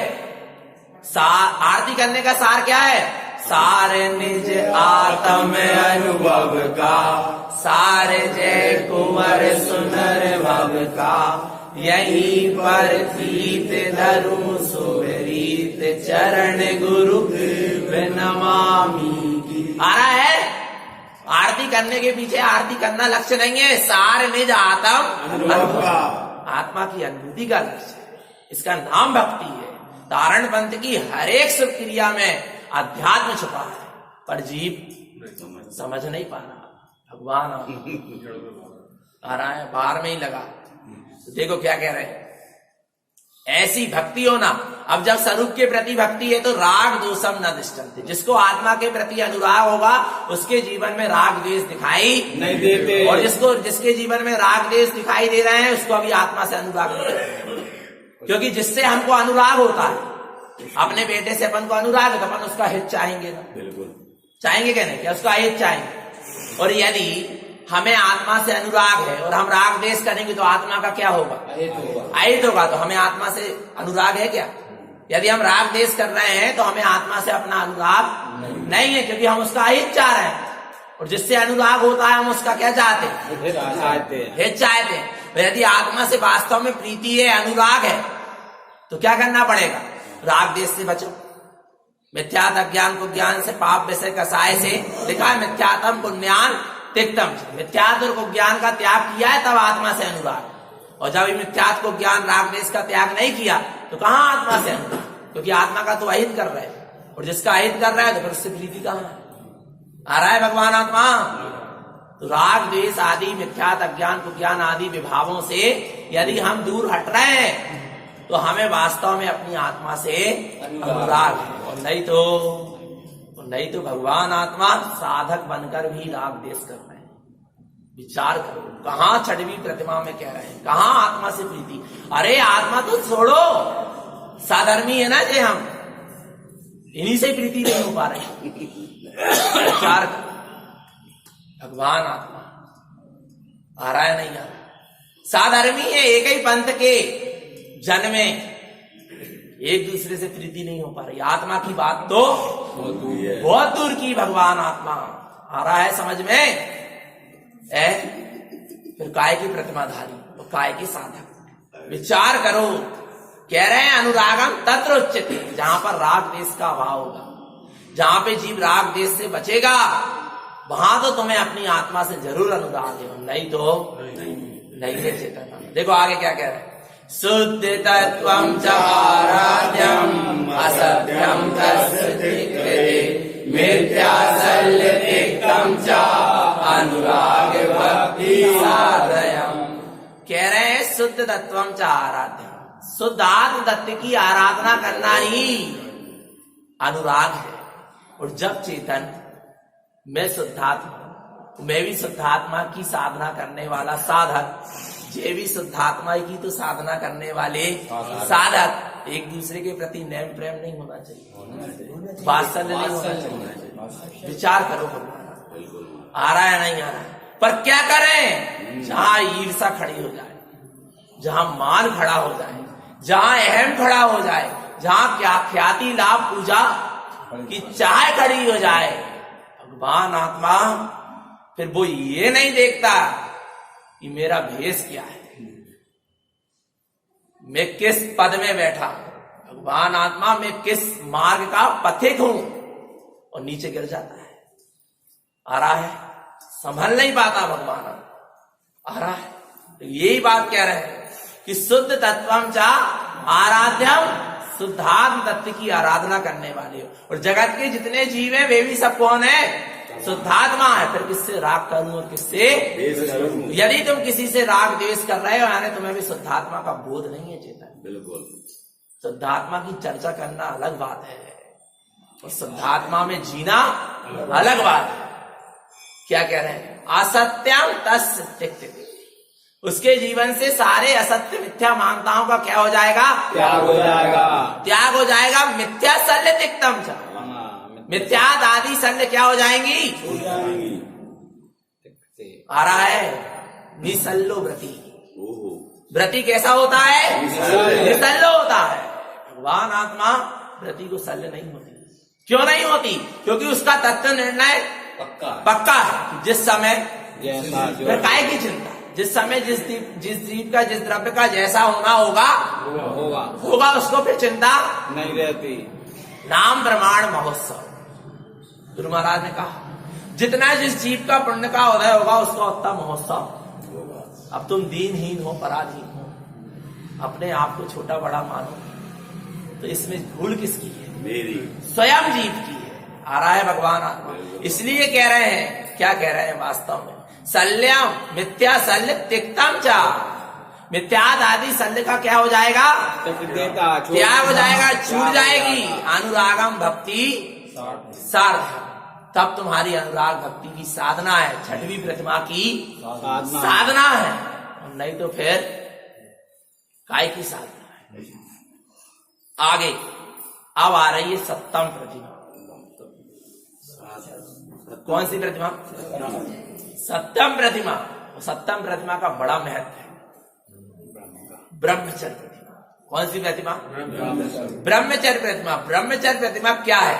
आरती करने का सार क्या है? सारे निज आत्म अनुभव का, सारे जय कुंवर सुनर भव का, यहीं पर प्रीत धरू सुहरीत चरण गुरु नमामि की। आ रहा है, आरती करने के पीछे आरती करना लक्ष्य नहीं है, सार निज आत्म आत्मा की अनुभूति का लक्ष्य है। इसका नाम भक्ति है। तारण पंथ की हर एक शुभ क्रिया में अध्यात्म छुपा है, पर जीव समझ नहीं पा रहा। भगवान आ रहा है, बाहर में ही लगा। तो देखो क्या कह रहे हैं, ऐसी भक्ति हो ना। अब जब स्वरूप के प्रति भक्ति है तो राग दोषम न दिष्टन्ते। जिसको आत्मा के प्रति अनुराग होगा उसके जीवन में राग द्वेष दिखाई नहीं देते, और जिसके जीवन में राग द्वेष दिखाई दे रहे हैं उसको अभी आत्मा से अनुराग नहीं है। क्योंकि जिससे हमको अनुराग होता है, अपने बेटे से अपन को अनुराग है तो अपन उसका हित चाहेंगे ना, बिल्कुल चाहेंगे क्या नहीं, क्या उसका हित चाहेंगे। और यदि हमें आत्मा से अनुराग है और हम राग द्वेष करेंगे तो आत्मा का क्या होगा, अहित होगा। तो हमें आत्मा से अनुराग है क्या? यदि हम राग द्वेष कर रहे हैं तो हमें आत्मा से अपना अनुराग नहीं है, क्योंकि हम उसका हित चाह रहे हैं। और जिससे अनुराग होता है हम उसका क्या चाहते हैं, हित चाहते हैं। यदि आत्मा से वास्तव में प्रीति है, अनुराग है, तो क्या करना पड़ेगा, राग द्वेष से बचो। मिथ्यात अज्ञान को ज्ञान से, पाप विषय कसाय से लिखा है मिथ्यात्म पुण्यान तिक्तम। मिथ्यात और ज्ञान का त्याग किया है तब आत्मा से अनुराग। और जब मिथ्यात को ज्ञान राग द्वेष का त्याग नहीं किया तो कहां आत्मा से अनुराग, क्योंकि आत्मा का तो अहित कर रहे हैं। और जिसका अहित कर रहा है तो फिर उससे प्रीति कहां है? आ रहा है भगवान आत्मा। तो राग द्वेष आदि मिथ्यात अज्ञान को ज्ञान आदि विभावों से यदि हम दूर हट रहे हैं तो हमें वास्तव में अपनी आत्मा से अनुराग है। और नहीं तो भगवान आत्मा साधक बनकर भी राग द्वेष कर रहे हैं। विचार करो, कहां छठवीं प्रतिमा में कह रहे हैं, कहां आत्मा से प्रीति। अरे आत्मा तो छोड़ो, साधर्मी है ना जे हम, इन्हीं से प्रीति नहीं हो पा रही। विचार करो, भगवान आत्मा आ रहा है नहीं आ रहा। साधर्मी है, एक ही पंथ के जन्मे एक दूसरे से प्रीति नहीं हो पा रही। आत्मा की बात तो बहुत दूर की। भगवान आत्मा आ रहा है समझ में है। फिर काय की प्रतिमाधारी और काय के साधक। विचार करो, कह रहे हैं अनुरागम तत्र उच्यते, जहां पर राग द्वेष का अभाव होगा, जहां पे जीव राग द्वेष से बचेगा वहां तो तुम्हें अपनी आत्मा से जरूर अनुराग है, नहीं तो नहीं है चेतना। देखो आगे क्या कह रहे हैं, शुद्ध तत्वं च आराध्यम् असत्यं तस्य तिक्ते मिथ्या शल्यतिक्तं च अनुराग भक्ति साधयम्। कह रहे हैं शुद्ध तत्वं च आराध्यम्, शुद्ध आत्म तत्व की आराधना करना ही अनुराग है। और जब चेतन मैं शुद्धात्मा, मैं भी शुद्धात्मा की साधना करने वाला साधक, ये भी शुद्धात्मा की तो साधना करने वाले साधक, एक दूसरे के प्रति नेम प्रेम नहीं होना चाहिए, वात्सल्य नहीं होना चाहिए। विचार करो भगवान, आ रहा है नहीं आ रहा है, पर क्या करें? जहां ईर्षा खड़ी हो जाए, जहां मान खड़ा हो जाए, जहां अहम खड़ा हो जाए, जहां क्या ख्याति लाभ पूजा की चाह खड़ी हो जाए, भगवान आत्मा फिर वो ये नहीं देखता कि मेरा भेष क्या है, मैं किस पद में बैठा, भगवान आत्मा मैं किस मार्ग का पथिक हूं, और नीचे गिर जाता है। आ रहा है, संभल नहीं पाता भगवान। आ रहा है, तो यही बात कह रहे हैं कि शुद्ध तत्वम चा आराध्यम, शुद्धात्म तत्व की आराधना करने वाले हो। और जगत के जितने जीव हैं वे भी सब कौन है? शुद्धात्मा है। फिर किससे राग करूं और किससे? यदि तुम किसी से राग द्वेष कर रहे हो यानी तुम्हें भी शुद्धात्मा का बोध नहीं है चेतन। बिल्कुल, शुद्धात्मा की चर्चा करना अलग बात है और शुद्धात्मा में जीना अलग बात है। क्या कह रहे हैं? असत्यम तस्य त्यक्ते, उसके जीवन से सारे असत्य मिथ्या मान्यताओं का क्या हो जाएगा? त्याग हो जाएगा। त्याग हो जाएगा। मिथ्या शल्य तिक्तम च, मिथ्यात आदि शल्य क्या हो जाएंगी? आ रहा है निसल्लो व्रति। व्रति कैसा होता है? निसल्लो होता है। भगवान आत्मा व्रति को शल्य नहीं होती। क्यों नहीं होती? क्योंकि उसका तत्व निर्णय पक्का है। जिस समय फिर काय की चिंता, जिस समय जिस जीव का जिस द्रव्य का जैसा होना होगा होगा उसको फिर चिंता नहीं रहती। नाम प्रमाण महोत्सव। गुरु महाराज ने कहा जितना जिस जीव का पुण्य का उदय होगा उसका उतना महोत्सव। अब तुम दीनहीन हो, पराधीन हो, अपने आप को छोटा बड़ा मानो, तो इसमें भूल किसकी है? मेरी। स्वयं जीव की है। आ रहा है भगवान आत्मा, इसलिए कह रहे हैं, क्या कह रहे हैं वास्तव में? शल्यम मिथ्या शल्य तिक्तम चा। मिथ्याद आदि शल्य का क्या हो जाएगा? त्याग हो जाएगा, छूट जाएगी। अनुरागम भक्ति सार्थ, तब तुम्हारी अनुराग भक्ति की साधना है, छठवीं प्रतिमा की साधना है, और नहीं तो फिर काय की साधना है। आगे अब आ रही है सप्तम प्रतिमा। कौन सी प्रतिमा? सप्तम प्रतिमा। सप्तम प्रतिमा का बड़ा महत्व है, ब्रह्मचर्य प्रतिमा। कौन सी प्रतिमा? ब्रह्मचर्य प्रतिमा। ब्रह्मचर्य प्रतिमा क्या है?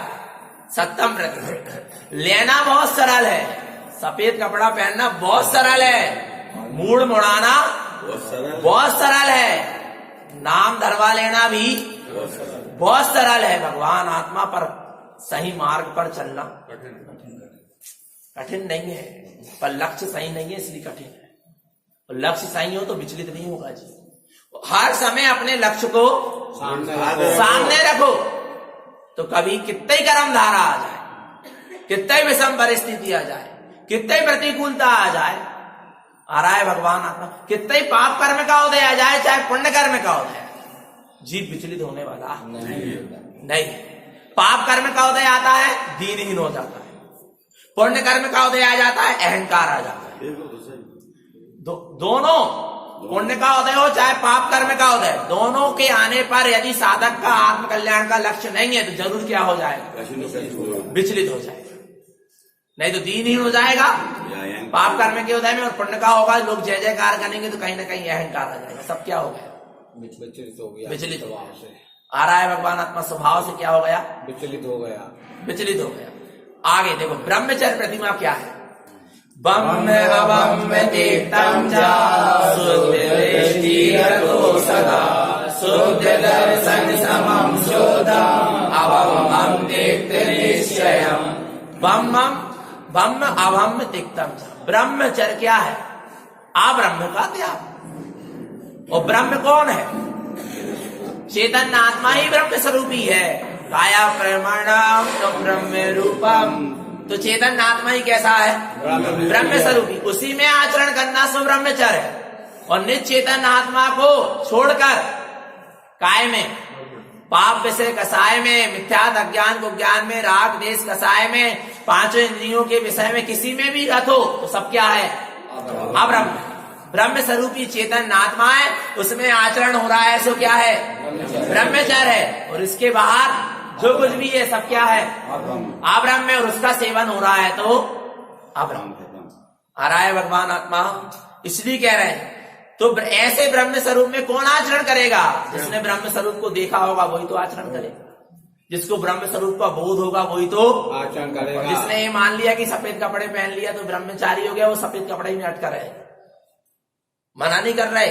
सप्तम प्रतिमा। लेना बहुत सरल है, सफेद कपड़ा पहनना बहुत सरल है, मूड मुड़ाना बहुत सरल है, नाम धरवा लेना भी बहुत सरल है। भगवान आत्मा पर सही मार्ग पर चलना कठिन नहीं है, पर लक्ष्य सही नहीं है इसलिए कठिन है। और लक्ष्य सही हो तो विचलित नहीं होगा जी। हर समय अपने लक्ष्य को सामने रखो, तो कभी कितने गर्म धारा आ जाए, कितने विषम परिस्थिति आ जाए, कितने प्रतिकूलता आ जाए, आ रहा है भगवान आत्मा, कितने पाप कर्म का उदय आ जाए, चाहे पुण्य कर्म का उदय, जीव विचलित होने वाला नहीं। पाप कर्म का उदय आता है, दीनहीन हो जाता है। पुण्य कर्म का उदय आ जाता है, अहंकार आ जाता है। दोनों, पुण्य का उदय हो चाहे पाप कर्म का उदय, दोनों के आने पर यदि साधक का आत्म कल्याण का लक्ष्य नहीं है तो जरूर क्या हो जाएगा? विचलित हो जाएगा, नहीं तो दीनहीन हो जाएगा पाप कर्म के उदय में, और पुण्य का होगा लोग जय जयकार करेंगे तो कहीं ना कहीं अहंकार आ जाएगा। सब क्या हो गया? विचलित हो गया। आ रहा है भगवान आत्मा स्वभाव से क्या हो गया? विचलित हो गया। आगे देखो ब्रह्मचर्य प्रतिमा क्या है? ब्रह्म अवम्य तीर्थम च शुद्ध दृष्टि रतो सदा शुद्ध दर्शन समम शोधम अवम्यम तीर्थ निश्चयम। ब्रह्म अवम्य तीर्थम च। ब्रह्मचर्य क्या है? अब्रह्म का त्याग। और ब्रह्म कौन है? चैतन्य आत्मा ही ब्रह्म स्वरूपी है। काया प्रमाणम तो ब्रह्म रूपम। तो चेतन आत्मा ही कैसा है? ब्रह्म स्वरूपी। उसी में आचरण करना सो ब्रह्मचर्य है। और निश्चेतन आत्मा को छोड़कर काय में, पाप विषय कसाय में, मिथ्यात अज्ञान को ज्ञान में, राग देश कसाय में, पांचों इंद्रियों के विषय में किसी में भी रखो तो सब क्या है? अब्रह्म। ब्रह्म स्वरूपी चेतन आत्मा है, उसमें आचरण हो रहा है सो क्या है? ब्रह्मचर्य है। और इसके बाहर जो कुछ भी है सब क्या है? अब्रह्म में, और उसका सेवन हो रहा है तो अब्रह्म। आ रहा है भगवान आत्मा, इसलिए कह रहे हैं। तो ऐसे ब्रह्म स्वरूप में कौन आचरण करेगा? जिसने ब्रह्म स्वरूप को देखा होगा वही तो आचरण करेगा, जिसको ब्रह्म स्वरूप का बोध होगा वही तो आचरण करेगा। जिसने ये मान लिया कि सफेद कपड़े पहन लिया तो ब्रह्मचारी हो गया, वो सफेद कपड़े में अटका रहे, मना नहीं कर रहे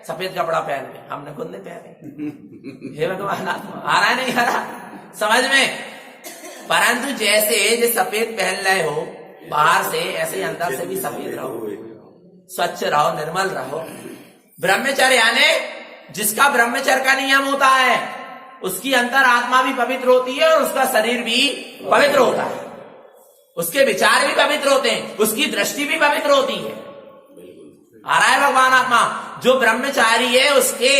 सफेद कपड़ा पहन में, हमने खुद नहीं पहने। हे भगवान आत्मा, आ रहा है नहीं आ रहा समझ में? परंतु जैसे जो सफेद पहन रहे हो बाहर से, ऐसे ही अंदर से भी सफेद रहो, स्वच्छ रहो, निर्मल रहो। ब्रह्मचर्य यानी जिसका ब्रह्मचर्य का नियम होता है उसकी अंतर आत्मा भी पवित्र होती है और उसका शरीर भी पवित्र होता है, उसके विचार भी पवित्र होते हैं, उसकी दृष्टि भी पवित्र होती है। आ रहा है भगवान आत्मा। जो ब्रह्मचारी है उसके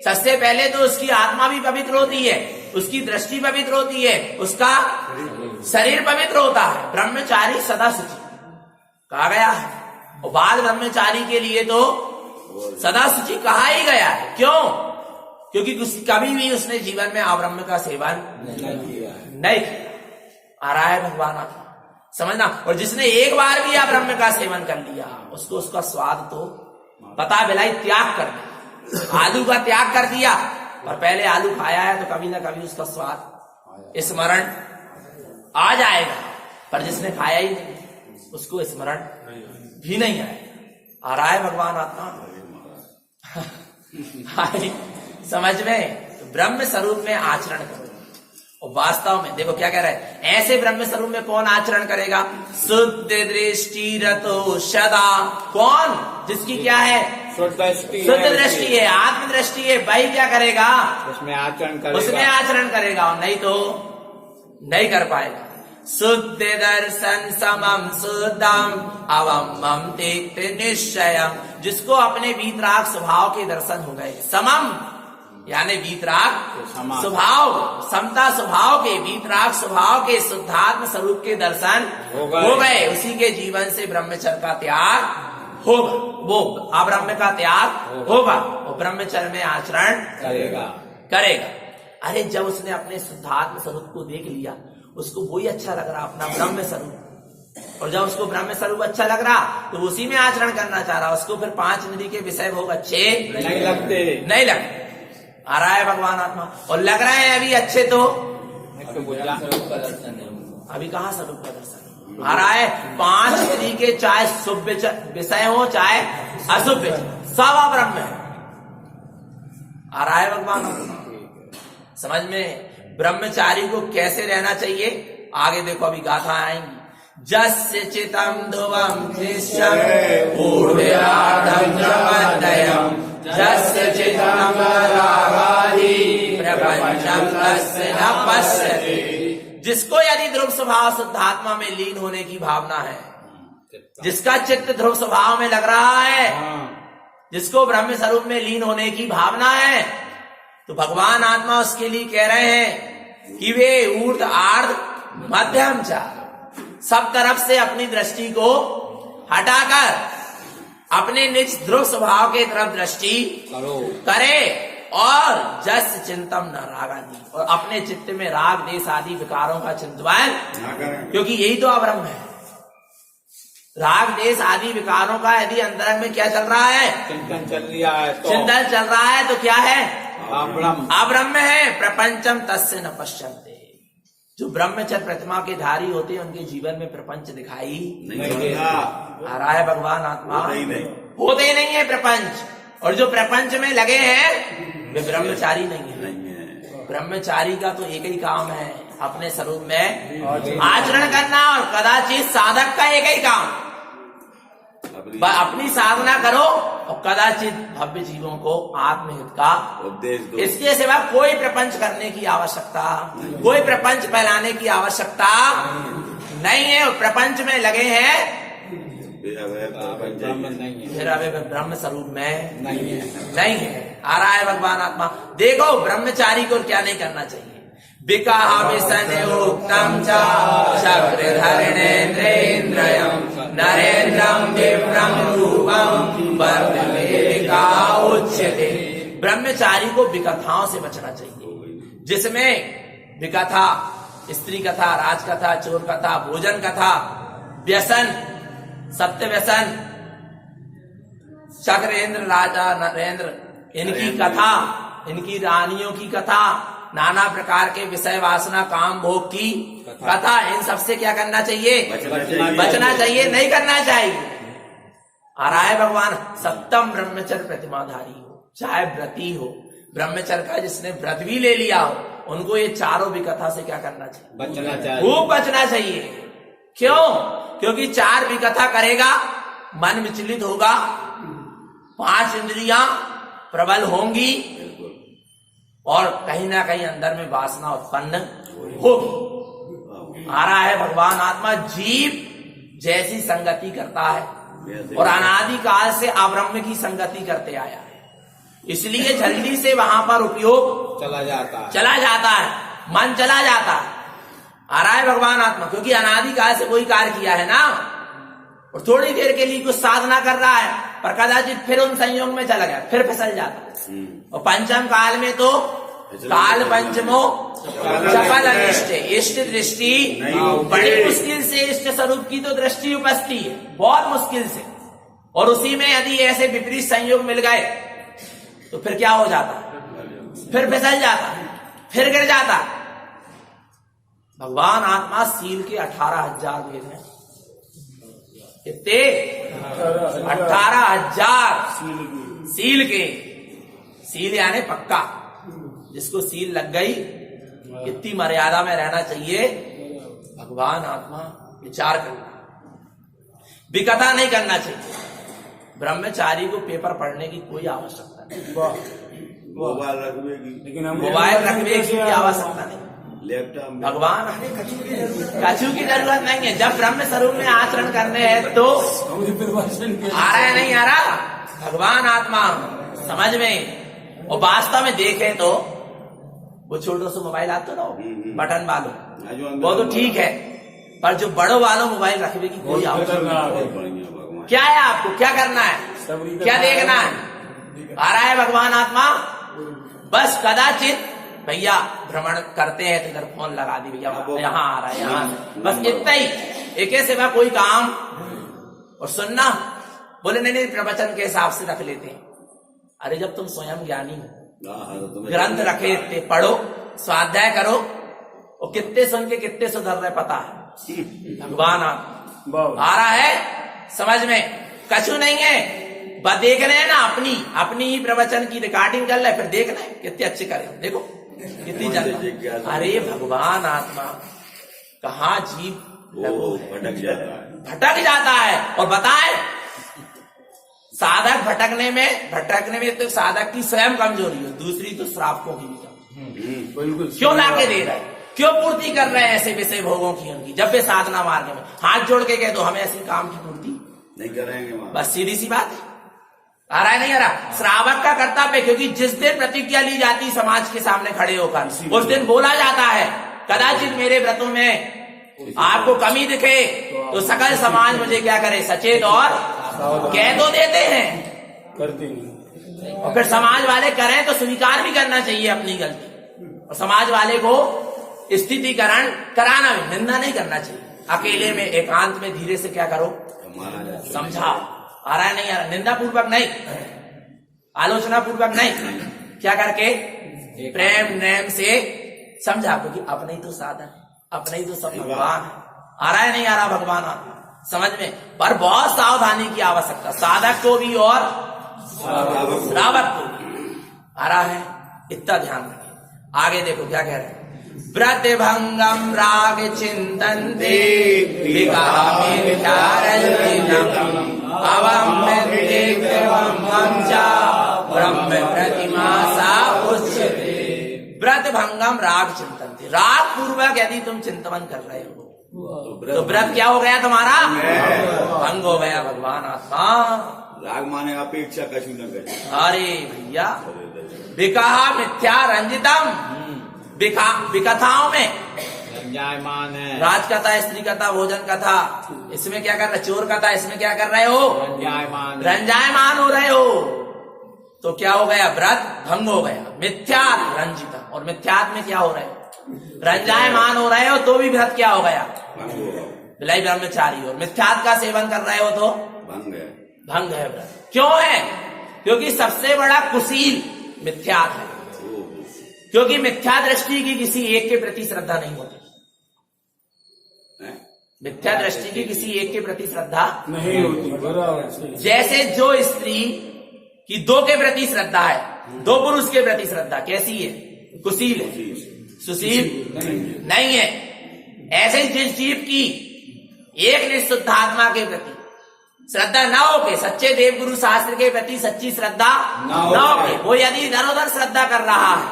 सबसे पहले तो उसकी आत्मा भी पवित्र होती है, उसकी दृष्टि पवित्र होती है, उसका शरीर पवित्र होता है। ब्रह्मचारी सदा शुचि कहा गया है, और बाद ब्रह्मचारी के लिए तो सदा शुचि कहा ही गया है। क्यों? क्योंकि कभी भी उसने जीवन में अब्रह्म का सेवन नहीं किया। आ रहा है भगवान आत्मा, समझना। और जिसने एक बार भी अब्रह्म का सेवन कर लिया उसको उसका स्वाद तो पता बिलाई त्याग कर दिया, आलू का त्याग कर दिया, और पहले आलू खाया है तो कभी ना कभी उसका स्वाद स्मरण आ जाएगा, पर जिसने खाया ही नहीं उसको स्मरण भी नहीं आएगा। आ रहा है भगवान आत्मा? समझ में? ब्रह्म स्वरूप में आचरण करो। और वास्तव में देखो क्या कह रहा है, ऐसे ब्रह्म स्वरूप में कौन आचरण करेगा? शुद्ध दृष्टि रतो सदा। कौन? जिसकी क्या है? शुद्ध दृष्टि है, आत्म दृष्टि है। भाई क्या करेगा? उसमें आचरण करेगा, उसमें आचरण करेगा, और नहीं तो नहीं कर पाएगा। शुद्ध दर्शन समम शुद्धम अवमम तेक्ते निश्चयम। जिसको अपने वीतराग स्वभाव के दर्शन हो गए, समम यानी वीतराग स्वभाव, समता स्वभाव के, वीतराग स्वभाव के शुद्धात्म स्वरूप के दर्शन हो गए, उसी के जीवन से ब्रह्मचर्य का त्याग होगा, वो अब्रह्म का त्याग होगा, वो ब्रह्मचर्य में आचरण करेगा। अरे जब उसने अपने शुद्धात्म स्वरूप को देख लिया, उसको वही अच्छा लग रहा, अपना ब्रह्म स्वरूप। और जब उसको ब्रह्म स्वरूप अच्छा लग रहा तो उसी में आचरण करना चाह रहा। उसको फिर 5 इंद्रिय के विषय भोग अच्छे नहीं लगते। आ रहा है भगवान आत्मा, और लग रहे हैं अभी अच्छे तो स्वरूप का दर्शन है उनको। अभी कहाँ स्वरूप का दर्शन आ रहा है? 5 इंद्रिय के चाहे शुभ विषय हो चाहे अशुभ, सब ब्रह्म है। आ रहा है भगवान आत्मा समझ में? ब्रह्मचारी को कैसे रहना चाहिए? आगे देखो, अभी गाथा आएंगी। जस्य चितम ध्रुवम दृश्यम पूर्वार्धम प्रपद्यम, जस्य चितम रागादि प्रपंचम तस्य न पश्यति। जिसको यदि ध्रुव स्वभाव शुद्धात्मा में लीन होने की भावना है, जिसका चित्त ध्रुव स्वभाव में लग रहा है, जिसको ब्रह्म स्वरूप में लीन होने की भावना है, तो भगवान आत्मा उसके लिए कह रहे हैं कि वे ऊर्ध्व आर्ध मध्यम चा, सब तरफ से अपनी दृष्टि को हटाकर अपने निज ध्रुव स्वभाव के तरफ दृष्टि करे, और जस चिंतम न रागादि, और अपने चित्त में राग देश आदि विकारों का चिंतन, क्योंकि यही तो अब्रह्म है। राग देश आदि विकारों का यदि अंतरंग में क्या चल रहा है? चिंतन चल रहा है तो क्या है? अब्रह्म है। प्रपंचम तस्य न पश्यन्ते। जो ब्रह्मचर्य प्रतिमा के धारी होते हैं, उनके जीवन में प्रपंच दिखाई नहीं आ रहा है भगवान आत्मा, होते ही नहीं है प्रपंच। और जो प्रपंच में लगे हैं वे ब्रह्मचारी नहीं है। ब्रह्मचारी का तो एक ही काम है, अपने स्वरूप में आचरण करना, और कदाचित साधक का एक ही काम, अपनी साधना करो और कदाचित भव्य जीवों को आत्महित का उपदेश दो। इसके सिवा कोई प्रपंच करने की आवश्यकता, कोई प्रपंच फैलाने की आवश्यकता नहीं है। प्रपंच में लगे हैं, फिर अभी ब्रह्म स्वरूप में नहीं है। आ रहा है भगवान आत्मा। देखो ब्रह्मचारी को क्या नहीं करना चाहिए। विकामिसनोक्तम च चक्रधरणेन्द्रेन्द्रयम् नरेन्द्रम विप्रम रूपम वर्तमेका उच्यते। ब्रह्मचारी को विकथाओं से बचना चाहिए, जिसमें विकथा, स्त्री कथा, राजकथा, चोर कथा, भोजन कथा, व्यसन, सत्य व्यसन, चक्रेंद्र, राजा नरेंद्र, इनकी कथा, इनकी रानियों की कथा, नाना प्रकार के विषय वासना काम भोग की कथा, इन सबसे क्या करना चाहिए? बचना चाहिए, नहीं करना चाहिए। आ रहा है भगवान। सप्तम ब्रह्मचर्य प्रतिमाधारी हो, चाहे व्रती हो, ब्रह्मचर्य का जिसने व्रत भी ले लिया हो, उनको ये चारों विकथा से क्या करना चाहिए? बचना चाहिए, खूब बचना चाहिए। क्यों? क्योंकि 4 विकथा करेगा, मन विचलित होगा, 5 इंद्रियां प्रबल होंगी, और कहीं ना कहीं अंदर में वासना उत्पन्न होगी। आ रहा है भगवान आत्मा। जीव जैसी संगति करता है, और अनादि काल से अब्रह्म की संगति करते आया है, इसलिए जल्दी से वहां पर उपयोग चला जाता है, मन चला जाता है। आ रहा है भगवान आत्मा, क्योंकि अनादि काल से कोई कार्य किया है ना, और थोड़ी देर के लिए कुछ साधना कर रहा है, पर कदाचित फिर उन संयोग में चला गया, फिर फिसल जाता है। और पंचम काल में तो काल पंचमो चपल अनिष्ट, इष्ट दृष्टि बड़ी मुश्किल से, इष्ट स्वरूप की तो दृष्टि उपजती है बहुत मुश्किल से, और उसी में यदि ऐसे विपरीत संयोग मिल गए तो फिर क्या हो जाता? फिर फिसल जाता, फिर गिर जाता। भगवान आत्मा सील के 18,000 वेद हैं, कितने? 18,000 सील के। सील यानी पक्का, जिसको सील लग गई, कितनी मर्यादा में रहना चाहिए? भगवान आत्मा विचार करना, विकथा नहीं करना चाहिए। ब्रह्मचारी को पेपर पढ़ने की कोई आवश्यकता नहीं, मोबाइल रखने की, लेकिन मोबाइल रखने की आवश्यकता नहीं, लैपटॉप भगवान कछु की जरूरत नहीं है। जब ब्रह्म स्वरूप में आचरण करने हैं तो आ रहा है, नहीं आ रहा? भगवान आत्मा समझ में। और वास्तव में देखें तो वो छोटो से मोबाइल आते ना बटन वालों, वो तो ठीक है, पर जो बड़ों वालों मोबाइल रखने की कोई आवश्यकता नहीं। क्या है आपको, क्या करना है, क्या देखना है? आ रहा है भगवान आत्मा, बस कदाचित भैया भ्रमण करते हैं तो इधर फोन लगा दी, भैया यहाँ आ रहा है, यहाँ से, बस इतना ही। एक सिवा कोई काम। और सुनना, बोले नहीं नहीं प्रवचन के हिसाब से रख लेते हैं। अरे जब तुम स्वयं ज्ञानी हो, ग्रंथ रखे थे, पढ़ो, स्वाध्याय करो, और कितने सुन के कितने सुधर रहे पता है। भगवान आ रहा है समझ में, कछु नहीं है, बस देख रहे हैं ना, अपनी ही प्रवचन की रिकॉर्डिंग कर ले, फिर देख रहे हैं कितने अच्छे करें, देखो कितनी जल्दी। अरे भगवान आत्मा कहाँ जीव भटक जाता है। और बताए साधक भटकने में तो साधक की स्वयं कमजोरी है, दूसरी तो श्रावकों की भी। क्यों लाके दे रहे हैं, क्यों पूर्ति कर रहे हैं ऐसे विषय भोगों की उनकी, जब वे साधना मार्ग में हाथ जोड़ के कह दो हमें ऐसी काम की पूर्ति नहीं करेंगे, बस सीधी सी बात है। आ रहा है नहीं आ रहा? श्रावक का कर्तव्य, क्योंकि जिस दिन प्रतिज्ञा ली जाती समाज के सामने खड़े होकर, उस दिन बोला जाता है कदाचित मेरे व्रतों में आपको कमी दिखे तो सकल समाज मुझे क्या करे, सचेत और कह दो देते हैं, करते नहीं। और फिर समाज वाले करें तो स्वीकार भी करना चाहिए अपनी गलती, और समाज वाले को स्थितिकरण कराना भी, निंदा नहीं करना चाहिए। अकेले में एकांत में धीरे से क्या करो, समझाओ। आ रहा है नहीं आ रहा? निंदा पूर्वक नहीं, आलोचना पूर्वक नहीं, क्या करके प्रेम नेम से समझा, क्योंकि अपने ही तो साधन, अपने ही तो सब भगवान है। आ रहा है नहीं आ रहा? भगवान आत्मा समझ में, पर बहुत सावधानी की आवश्यकता, साधक को भी और श्रावक को भी। आ रहा है, इतना ध्यान रखें। आगे देखो क्या कह रहे हैं, व्रत भंगम राग चिंतन्ते विकामे विचारन्ति ब्रह्म प्रतिमा सा उच्यते। व्रत भंगम राग चिंतन्ते, राग पूर्वक यदि तुम चिंतन कर रहे हो तो व्रत क्या हो गया तुम्हारा, भंग हो गया। भगवान आत्मा राग माने अपेक्षा कछु न करे। अरे भैया विकाहा मिथ्या रंजितम, विकथाओं में रंजायमान है, राजकथा, स्त्री कथा, भोजन कथा, इसमें क्या कर रहे, चोर कथा, इसमें क्या कर रहे हो, रंजायमान हो रहे हो, तो क्या हो गया, व्रत भंग हो गया। मिथ्यात् रंजितम, और मिथ्यात् में क्या हो रहे हो, रंजायमान हो रहे हो तो भी व्रत क्या हो गया, बिलाई ब्रह्मचारी हो। मिथ्यात् का सेवन कर रहे हो तो भंग है व्रत। क्यों है, क्योंकि सबसे बड़ा कुशील मिथ्यात् है, क्योंकि मिथ्या दृष्टि की किसी एक के प्रति श्रद्धा नहीं होती, मिथ्या दृष्टि की किसी एक के प्रति श्रद्धा नहीं होती। जैसे जो स्त्री की दो के प्रति श्रद्धा है, दो पुरुष के प्रति श्रद्धा कैसी है, कुशील है, सुशील नहीं है। ऐसे जिस जीव की एक निःशुद्ध आत्मा के प्रति श्रद्धा न हो के, सच्चे देव गुरु शास्त्र के प्रति सच्ची श्रद्धा न हो के, वो यदि इधर उधर श्रद्धा कर रहा है,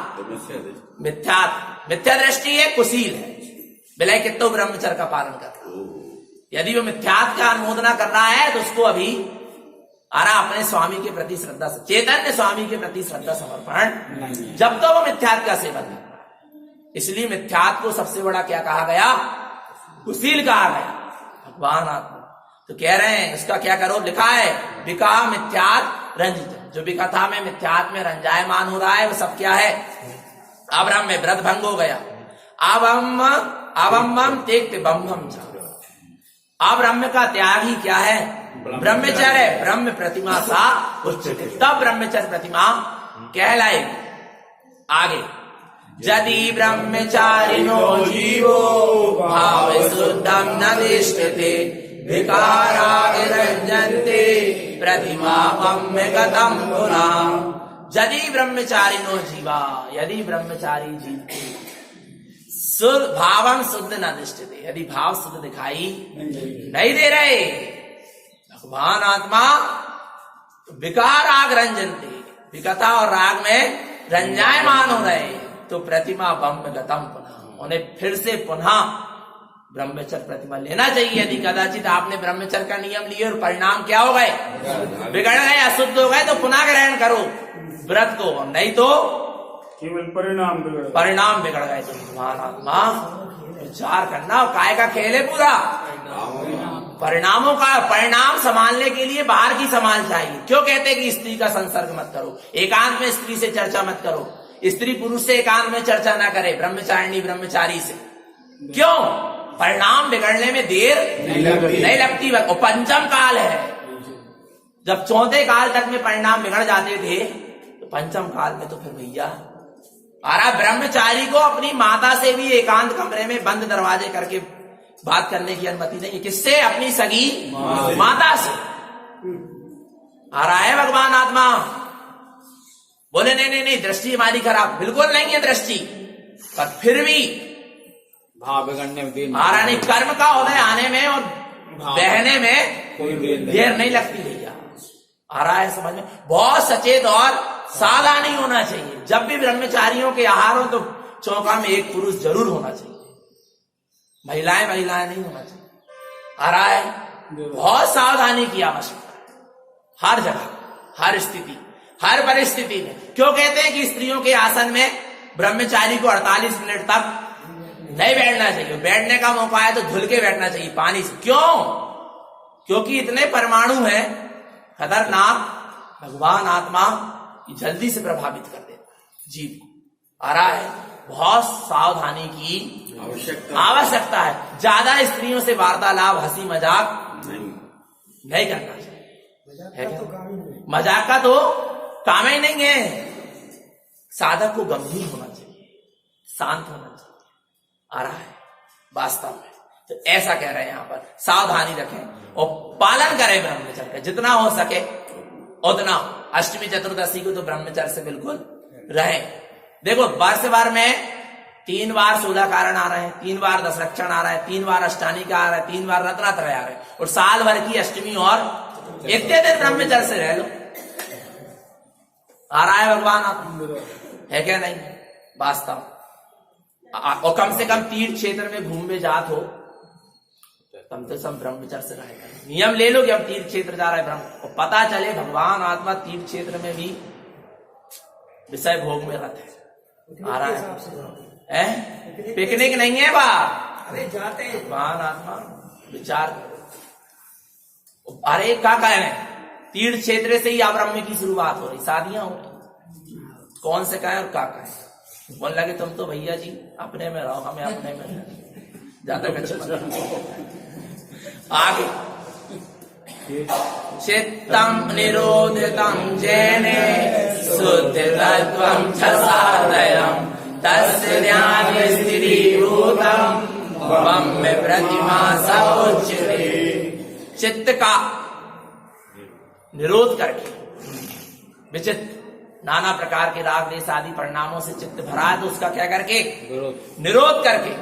मिथ्या दृष्टि है, कुशील है, बिलाई कितो ब्रह्मचर्य का पालन कर रहा है। यदि वो मिथ्यात् का अनुमोदना कर रहा है तो उसको अभी अपने स्वामी के प्रति श्रद्धा, चैतन्य स्वामी के प्रति श्रद्धा समर्पण, जब तो वो मिथ्यात् का सेवन कर रहा है। इसलिए मिथ्यात् को सबसे बड़ा क्या कहा गया, कुशील कहा गया। भगवान आत्मा तो कह रहे हैं इसका क्या करो, लिखा है विका मिथ्यात् रंजित, जो विकथा में मिथ्यात् में रंजायमान हो रहा है वो सब क्या है, अब्रह्म में व्रत भंग हो गया। अवम्म त्यक्त बम्भम च, अब्रह्म का त्याग ही क्या है, ब्रह्मचर्य। ब्रह्म प्रतिमा सा उच्चते, तब ब्रह्मचर्य प्रतिमा कहलाएगी। आगे यदि ब्रह्मचारिणो जीवो भाव शुद्धम न दिष्टते विकारा विरंजन्ते प्रतिमा में गतम पुनः। यदि ब्रह्मचारी नो जीवा, यदि ब्रह्मचारी जीव भावम शुद्ध न दृष्टते, यदि भाव शुद्ध दिखाई नहीं दे रहे, भगवान आत्मा विकार राग रंजनते, विकता और राग में रंजायमान हो रहे, तो प्रतिमा ब्रह्म गतम पुनः, उन्हें फिर से पुनः ब्रह्मचर्य प्रतिमा लेना चाहिए। यदि कदाचित आपने ब्रह्मचर्य का नियम लिए और परिणाम क्या हो गए, बिगड़ गए, अशुद्ध हो गए, तो पुनः ग्रहण करो व्रत को, नहीं तो केवल परिणाम बिगड़ गए। तो भगवान आत्मा विचार करना, काय का खेल है पूरा, परिणामों का परिणाम संभालने के लिए बाहर की संभाल चाहिए। क्यों कहते हैं कि स्त्री का संसर्ग मत करो, एकांत में स्त्री से चर्चा मत करो, स्त्री पुरुष से एकांत में चर्चा ना करे, ब्रह्मचारिणी ब्रह्मचारी से। क्यों? परिणाम बिगड़ने में देर नहीं लगती। और पंचम काल है, जब चौथे काल तक में परिणाम बिगड़ जाते थे, तो पंचम काल में तो फिर भैया ब्रह्मचारी को अपनी माता से भी एकांत कमरे में बंद दरवाजे करके बात करने की अनुमति नहीं है। किससे? अपनी सगी माता से। आ रहा है भगवान आत्मा, बोले नहीं नहीं नहीं, दृष्टि हमारी खराब, बिल्कुल नहीं है दृष्टि, पर फिर भी भाव बिगड़ने में आ रहा नहीं, कर्म का उदय आने में और बहने में कोई देर नहीं लगती भैया। आ रहा है समझ में? बहुत सचेत और सावधानी होना चाहिए। जब भी ब्रह्मचारियों के आहार हो तो चौका में एक पुरुष जरूर होना चाहिए, महिलाएं नहीं होना चाहिए। आ रहा है, बहुत सावधानी की आवश्यकता है, हर जगह, हर स्थिति, हर परिस्थिति में। क्यों कहते हैं कि स्त्रियों के आसन में ब्रह्मचारी को 48 मिनट तक नहीं बैठना चाहिए, बैठने का मौका है तो धुल के बैठना चाहिए पानी से। क्यों? क्योंकि इतने परमाणु हैं खतरनाक, भगवान आत्मा जल्दी से प्रभावित कर देता जीव को। आ रहा है, बहुत सावधानी की आवश्यकता है। ज्यादा स्त्रियों से वार्तालाप, हंसी मजाक नहीं करना चाहिए। मजाक का तो काम ही नहीं है। साधक को गंभीर होना चाहिए, शांत होना चाहिए। आ रहा है वास्तव में, तो ऐसा कह रहे हैं यहाँ पर, सावधानी रखें और पालन करें ब्रह्मचर्य का, जितना हो सके उतना। अष्टमी चतुर्दशी को तो ब्रह्मचर्य से बिल्कुल रहे। देखो, वर्ष भर में 3 बार 16 कारण आ रहे हैं, 3 बार 10 रक्षण आ रहा है, 3 बार अष्टानी का आ रहा है, 3 बार रत्नात्रय आ रहे हैं, और साल भर की अष्टमी और इतने दिन ब्रह्मचर्य से रह लो। आ रहा है भगवान आप, है क्या नहीं? वास्तव। और कम से कम तीर्थ क्षेत्र में घूमने जात हो, कम से कम ब्रह्मचर्य से रहेगा। नियम ले लो कि हम तीर्थ क्षेत्र जा रहे हैं ब्रह्म, और पता चले भगवान आत्मा तीर्थ क्षेत्र में भी विषय भोग में रत है। आ रहा है, पिकनिक नहीं है बा, अरे जाते हैं भगवान आत्मा विचार। अरे क्या कह रहे हैं, तीर्थ क्षेत्र से ही ब्रह्म की शुरुआत हो रही, शादियां हो रही, कौन से कहें और क्या कहें। बोल लगे तुम तो भैया जी अपने में रहो, हमें अपने में ज्यादा आगे। चित्तम निरोधितम जैने शुद्ध तत्वं च साधयम् तस्य ध्यान स्थिरीभूतम् ब्रह्म प्रतिमा समुच्यते। चित्त का निरोध करके, विचित्र नाना प्रकार के राग देश आदि परिणामों से चित्त भरा है, तो उसका क्या करके निरोध करके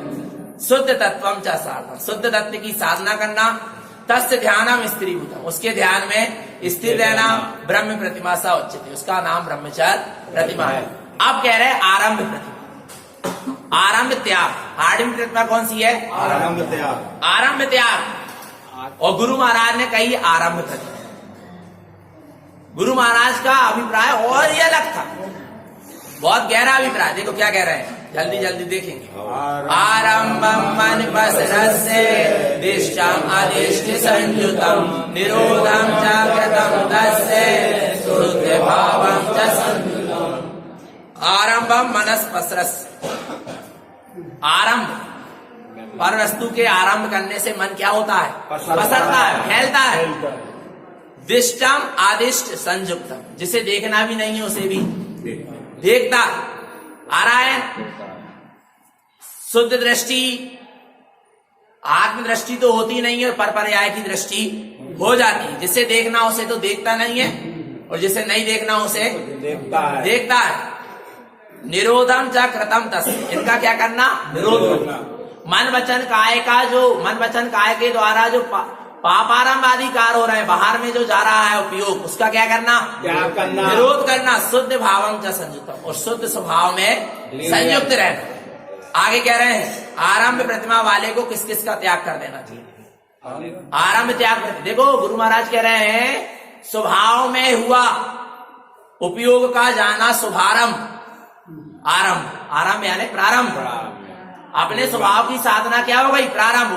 शुद्ध तत्वम च साधना, शुद्ध तत्व की साधना करना, तस्य ध्यानम स्थिरीभूतम, उसके ध्यान में स्थिर रहना, ब्रह्म प्रतिमा सा उच्चते, उसका नाम ब्रह्मचर्य प्रतिमा है। अब कह रहे हैं आरंभ प्रतिमा, आरंभ त्याग। आरंभ प्रतिमा कौन सी है? आरंभ त्याग। आरंभ त्याग। और गुरु महाराज ने कही आरंभ प्रतिमा। गुरु महाराज का अभिप्राय और ही अलग था, बहुत गहरा अभिप्राय। देखो क्या कह रहे हैं, जल्दी जल्दी देखेंगे। आरंभम मनपसरस्य दिष्टम अदिष्ट संयुतम निरोधम जागृतम तस्य शुद्ध भावम च संयुतम। आरंभम मनस्पसरस्य, आरंभ पर वस्तु के आरंभ करने से मन क्या होता है? पसरता है, फैलता है। दिष्टम आदिष्ट संयुक्तम, जिसे देखना भी नहीं है उसे भी देखता। आ रहा है, शुद्ध दृष्टि आत्मदृष्टि तो होती नहीं है और परपर्याय की दृष्टि हो जाती है। जिसे देखना उसे तो देखता नहीं है और जिसे नहीं देखना उसे देखता है। निरोधम च कृतम तस्, इनका क्या करना? निरोध करना। मन वचन काया के द्वारा जो पापारंभ आदि कार्य हो रहे हैं, बाहर में जो जा रहा है उपयोग, उसका क्या करना? निरोध करना। शुद्ध भावम च संयुक्तम, और शुद्ध स्वभाव में संयुक्त रहना। आगे कह रहे हैं आरंभ प्रतिमा वाले को किस किस का त्याग कर देना चाहिए? आरंभ त्याग। देखो गुरु महाराज कह रहे हैं स्वभाव में हुआ उपयोग का जाना शुभारंभ। आरंभ यानी प्रारंभ। अपने स्वभाव की साधना क्या हो गई? प्रारंभ।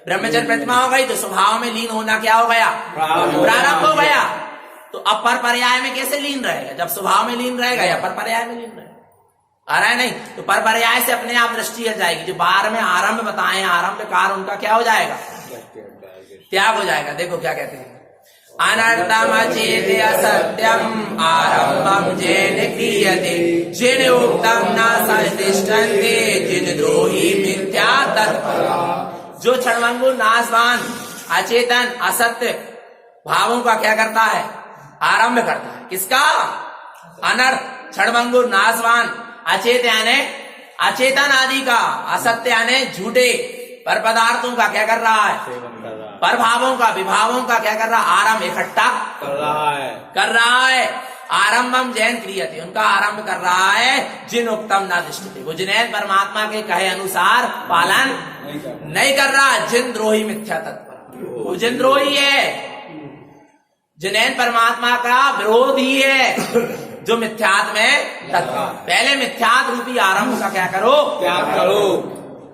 ब्रह्मचर्य प्रतिमा हो गई तो स्वभाव में लीन होना क्या हो गया? प्रारंभ हो गया। तो अब पर पर्याय में कैसे लीन रहेगा? जब स्वभाव में लीन रहेगा या पर पर्याय में लीन रहेगा? आ रहा है नहीं? तो पर पर्याय से अपने आप दृष्टि हट जाएगी। जो बाहर में आरंभ बताए, आरंभ कार उनका क्या हो जाएगा? त्याग हो जाएगा। देखो क्या कहते हैं, अनर्थम चेत असत्यम आरंभम जैन क्रियते जिन उक्तम न संतिष्ठन्ते जिन द्रोही मिथ्या तत्पर। जो क्षणभंगुर नाशवान अचेतन असत्य भावों का क्या करता है? आरंभ करता है। किसका? अनर्थ, क्षणभंगुर नाशवान, अचेत यानी अचेतन आदि का, असत्य यानी झूठे पर पदार्थों का क्या कर रहा है? पर भावों का, विभावों का क्या कर रहा है? आरंभ इकट्ठा कर रहा है। आरंभम जैन क्रियते, उनका आरंभ कर रहा है। जिन उक्तम न दृष्टि, वो जिन्हें परमात्मा के कहे अनुसार पालन नहीं कर रहा। जिन द्रोही मिथ्या तत्पर, वो जिन द्रोही है, जिन्हें परमात्मा का विरोध ही है, जो मिथ्यात्व में तत्पर। पहले मिथ्यात्व रूपी आरंभ का क्या करो? त्याग करो।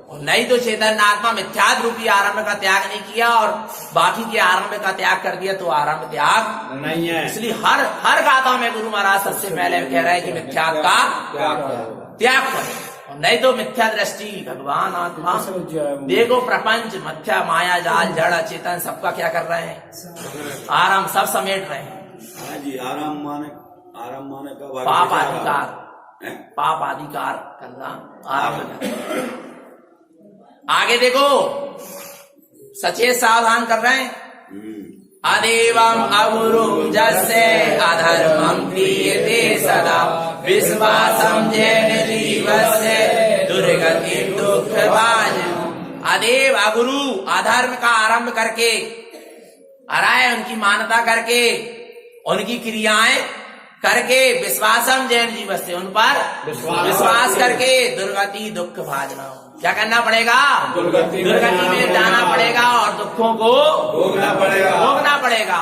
और नहीं तो चैतन्य आत्मा मिथ्यात्व रूपी आरंभ का त्याग नहीं किया और बाकी के आरंभ का त्याग कर दिया तो आरंभ त्याग नहीं है। इसलिए हर गाथा में गुरु महाराज सबसे पहले कह रहे हैं कि मिथ्यात्व का त्याग करो। और नहीं तो मिथ्या दृष्टि भगवान आत्मा, देखो प्रपंच मिथ्या माया जाल जड़ चेतन सबका क्या कर रहे हैं? आरंभ सब समेट रहे हैं। आराम माने का पाप अधिकार करना आरंभ। आगे देखो सचेत सावधान कर रहे हैं। अदेवम अगुरुम जस्य अधर्मम क्रियते सदा विश्वासम जैन जीवस्य दुर्गति दुख भाजन। अदेव अगुरु, अधर्म का आरंभ करके, अराय उनकी मान्यता करके, उनकी क्रियाएं करके, विश्वासम जैन जीवस्य, उन पर विश्वास करके, दुर्गति दुख भाजना, क्या करना पड़ेगा? दुर्गति में जाना पड़ेगा और दुखों को भोगना पड़ेगा।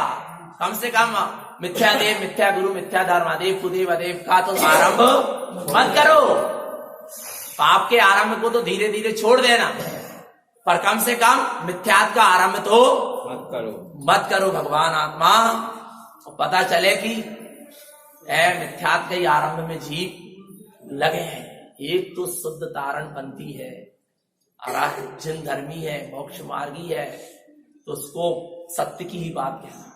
कम से कम मिथ्या देव, मिथ्या गुरु, मिथ्या धर्मादेव, कुदेव अदेव का तो आरंभ मत करो। पाप के आरंभ को तो धीरे धीरे छोड़ देना, पर कम से कम मिथ्यात्व का आरंभ तो मत करो भगवान आत्मा। पता चले कि मिथ्यात्व के आरंभ में जीव लगे हैं। एक तो शुद्ध तारण पंथी है, जिन धर्मी है, मोक्ष मार्गी है, तो उसको सत्य की ही बात कहना है।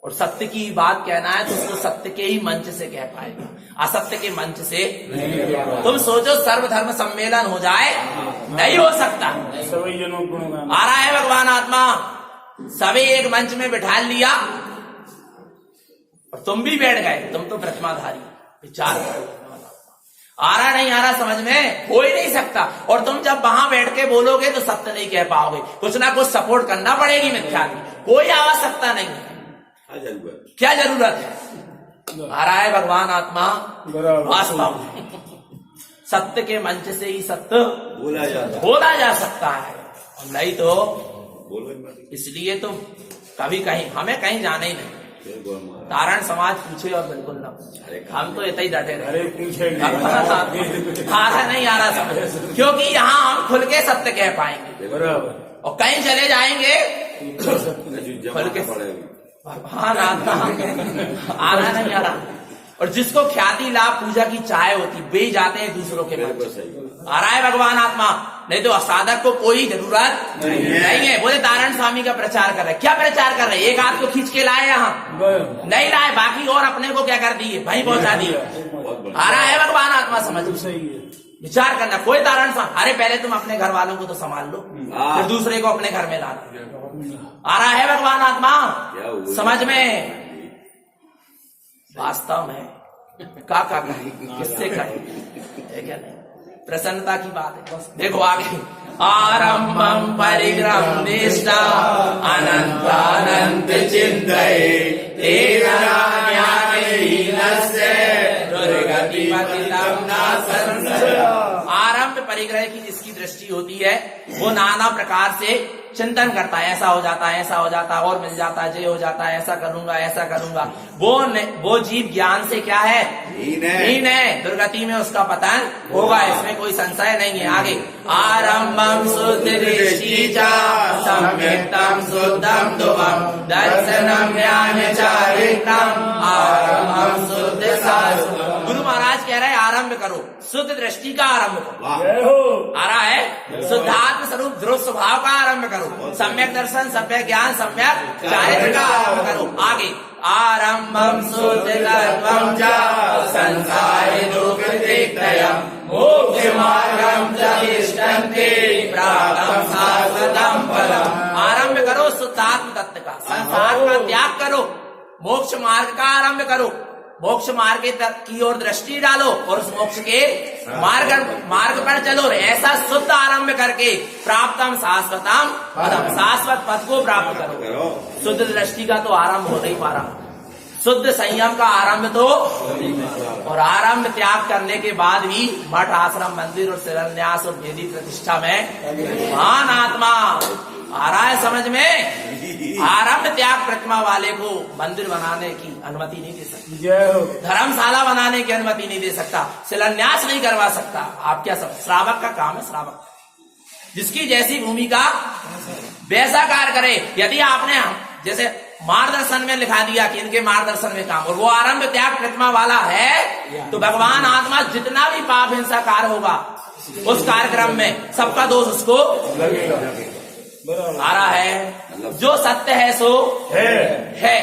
और सत्य की ही बात कहना है तो उसको सत्य के ही मंच से कह पाएगा, असत्य के मंच से नहीं। तुम सोचो सर्वधर्म सम्मेलन हो जाए, नहीं हो सकता। आ रहा है भगवान आत्मा, सभी एक मंच में बिठा लिया और तुम भी बैठ गए, तुम तो प्रतिमाधारी। विचार करो, आ रहा नहीं आ रहा समझ में हो ही नहीं सकता। और तुम जब वहां बैठ के बोलोगे तो सत्य नहीं कह पाओगे, कुछ ना कुछ सपोर्ट करना पड़ेगी मिथ्या की। कोई आवश्यकता नहीं है, क्या जरूरत है? आ रहा है भगवान आत्मा वास्तव सत्य के मंच से ही सत्य बोला जा सकता है, और नहीं तो इसलिए तो कभी कहीं हमें कहीं जाना ही नहीं। तारण समाज पूछे और बिल्कुल ना पूछे, हम तो इतना ही डटे रहे। आ रहा नहीं आ रहा समझ, क्योंकि यहाँ हम खुल के सत्य कह पाएंगे, और कहीं चले जाएंगे खुल के भगवान आ रहा नहीं आ रहा। और जिसको ख्याति लाभ पूजा की चाह होती, बे जाते हैं दूसरों के मंच। आ रहा है भगवान आत्मा, नहीं तो साधक को कोई जरूरत नहीं है। बोले तारण स्वामी का प्रचार कर रहे, क्या प्रचार कर रहे? एक हाथ को खींच के लाए, यहाँ नहीं लाए, बाकी और अपने को क्या कर दिए, वहीं पहुंचा दिए। आ रहा है भगवान आत्मा समझ। विचार करना, कोई कारण अरे पहले तुम अपने घर वालों को तो संभाल लो, फिर दूसरे को अपने घर में ला लो। आ रहा है भगवान आत्मा समझ में? वास्तव में का कहे, किससे कहे, है क्या नहीं? प्रसन्नता की बात है। देखो आगे, आरंभम परिग्रह निष्ठा अनंतानंत चिंतये तेरा आरंभ परिग्रह की जिसकी दृष्टि होती है वो नाना प्रकार से चिंतन करता है, ऐसा हो जाता है, ऐसा हो जाता है, और मिल जाता है, ये हो जाता है, ऐसा करूंगा, ऐसा करूंगा। वो जीव ज्ञान से क्या है? हीन है, दुर्गति में उसका पतन होगा, इसमें कोई संशय नहीं है। आगे, आरंभम शुद्ध दृष्टि चा सम्यक्तम शुद्धम ध्रुवम दर्शनम ज्ञान चारित्रम आरंभम शुद्ध शास्त्र। गुरु महाराज कह रहे हैं आरंभ करो, शुद्ध दृष्टि का आरंभ करो। आ रहा है शुद्धात्म स्वरूप ध्रुव स्वभाव का आरंभ करो, सम्यक दर्शन, सम्यक ज्ञान, सम्यक चारित्र का आरंभ करो। आगे, आरंभम शुद्ध तत्वं च संसारे दुःखतिक्रयम् मोक्ष मार्गम च तिष्ठन्ति प्राप्तं शाश्वतं फलम्। आरंभ करो शुद्धात्म तत्व का, संसार का त्याग करो, मोक्ष मार्ग का आरंभ करो, मोक्ष मार्ग की ओर दृष्टि डालो और उस मोक्ष के मार्ग पर चलो। ऐसा शुद्ध आरंभ करके प्राप्तम शाश्वतम पदम, शाश्वत पद को प्राप्त करो। शुद्ध दृष्टि का तो आरंभ हो नहीं पा रहा, शुद्ध संयम का आरंभ तो, और आरंभ त्याग करने के बाद भी मठ, आश्रम, मंदिर और शिलान्यास और वेदी प्रतिष्ठा में महान आत्मा आ रहा है समझ में? आरंभ त्याग प्रतिमा वाले को मंदिर बनाने की अनुमति नहीं दे सकता, धर्मशाला बनाने की अनुमति नहीं दे सकता, शिलान्यास नहीं करवा सकता। आप क्या समझ? श्रावक का काम है, श्रावक जिसकी जैसी भूमिका वैसा कार्य करे। यदि आपने जैसे मार्गदर्शन में लिखा दिया कि इनके मार्गदर्शन में काम, और वो आरंभ त्याग प्रतिमा वाला है, तो भगवान आत्मा जितना भी पाप हिंसा कार्य होगा उस कार्यक्रम में सबका दोष उसको आ रहा है। जो सत्य है सो है।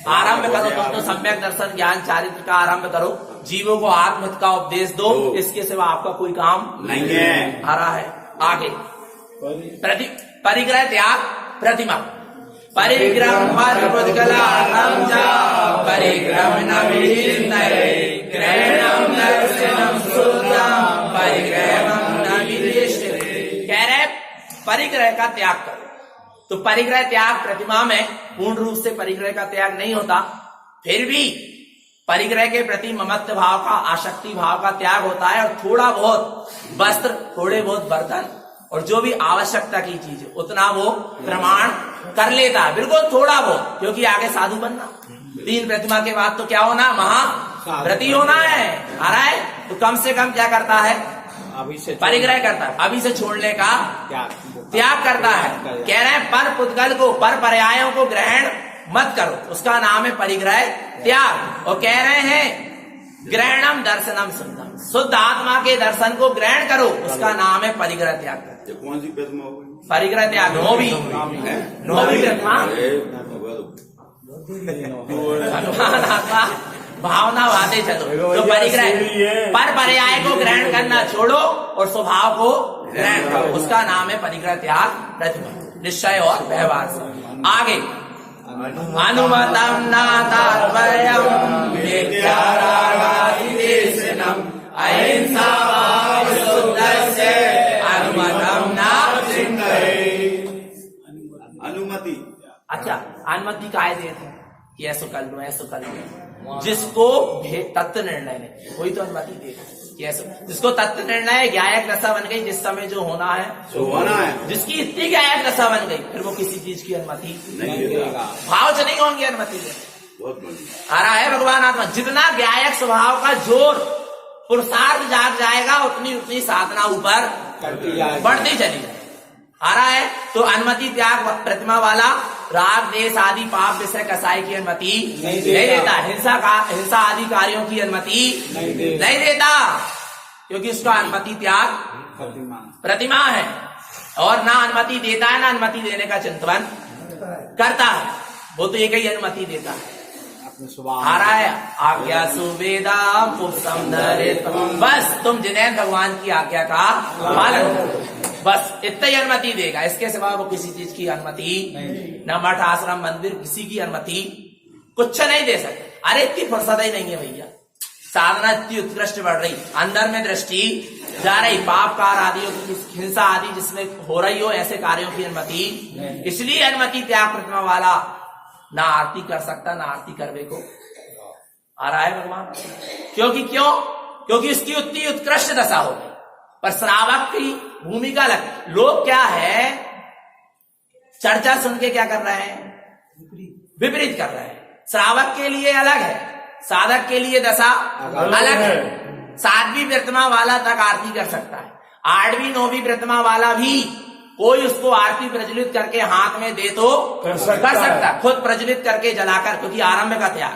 आरंभ करो तुम तो सम्यक दर्शन, ज्ञान, चारित्र का आरंभ करो, जीवों को आत्महित का उपदेश दो, इसके सिवा आपका कोई काम नहीं है। आ रहा है आगे, परिग्रह त्याग प्रतिमा, परिग्रह परिग्रह कह रहे परिग्रह का त्याग करो। तो परिग्रह त्याग प्रतिमा में पूर्ण रूप से परिग्रह का त्याग नहीं होता, फिर भी परिग्रह के प्रति ममत्व भाव का, आसक्ति भाव का त्याग होता है, और थोड़ा बहुत वस्त्र, थोड़े बहुत बर्तन और जो भी आवश्यकता की चीज है उतना वो प्रमाण कर लेता है, बिल्कुल थोड़ा बहुत, क्योंकि आगे साधु बनना, 3 प्रतिमा के बाद तो क्या होना? महाव्रती होना है। आ रहा है, तो कम से कम क्या करता है? परिग्रह करता है, अभी से छोड़ने का त्याग करता है। कह रहे हैं पर पुद्गल को, पर पर्यायों को ग्रहण मत करो, उसका नाम है परिग्रह त्याग। और कह रहे हैं ग्रहणम दर्शनम शुद्धम, शुद्ध आत्मा के दर्शन को ग्रहण करो, उसका नाम है परिग्रह त्याग। कौन सी प्रतिमा होगी? परिग्रह त्याग नौवीं प्रतिमा, भगवान आत्मा भावना वादे चलो। तो परिग्रह, पर पर्याय को ग्रहण करना छोड़ो और स्वभाव को ग्रहण करो, उसका नाम है परिग्रह त्याग प्रतिमा, निश्चय और व्यवहार से। आगे, अनुमतम न तात्पर्यम मिथ्यारागादिदेशनम अहिंसा भाव शुद्धस्य अनुमतम न चिंतये। अनुमति, अच्छा अनुमति काहे देते हैं कि ऐसा कर लो, ऐसा कर लो। जिसको तत्व निर्णय है वही तो अनुमति देते कि ऐसा, जिसको तत्व निर्णय ज्ञायक दशा बन गई, जिस समय जो होना है सो होना है, जिसकी इतनी ज्ञायक दशा बन गई, फिर वो किसी चीज की अनुमति नहीं देगा, भाव से नहीं होंगे अनुमति देगा। आ रहा है भगवान आत्मा, जितना ज्ञायक स्वभाव का जोर पुरुषार्थ जाग जाएगा उतनी उतनी साधना ऊपर बढ़ती चली जाए। आ रहा है, तो अनुमति त्याग प्रतिमा वाला राग, देश आदि पाप विषय कसाई की अनुमति नहीं देता, हिंसा आदि कार्यों की अनुमति नहीं देता, क्योंकि उसका अनुमति त्याग प्रतिमा है, और ना अनुमति देता है ना अनुमति देने का चिंतन करता है, वो तो एक ही अनुमति देता है। आ रहा है आज्ञा सुवेदा पुष्पम धरित। बस तुम जिनेंद्र भगवान की आज्ञा का पालन करो, बस इतना ही अनुमति देगा। इसके सिवा वो किसी चीज की अनुमति न मठ आश्रम मंदिर किसी की अनुमति कुछ नहीं दे सकते। अरे इतनी फुर्सत ही नहीं है भैया, साधना इतनी उत्कृष्ट बढ़ रही, अंदर में दृष्टि जा रही, पाप कार आदियों की हिंसा आदि जिसमें हो रही हो ऐसे कार्यों की अनुमति, इसलिए अनुमति त्याग प्रतिमा वाला ना आरती कर सकता ना आरती करवे को आ रहा है भगवान। क्योंकि उसकी उतनी उत्कृष्ट दशा हो गई। पर श्रावक की भूमिका अलग। लोग क्या है, चर्चा सुन के क्या कर रहे हैं, विपरीत कर रहे हैं। श्रावक के लिए अलग है, साधक के लिए दशा अलग है। 7वीं प्रतिमा वाला तक आरती कर सकता है, 8वीं 9वीं प्रतिमा वाला भी कोई उसको आरती प्रज्वलित करके हाथ में दे तो कर सकता, खुद प्रज्वलित करके जलाकर, क्योंकि आरंभ का त्याग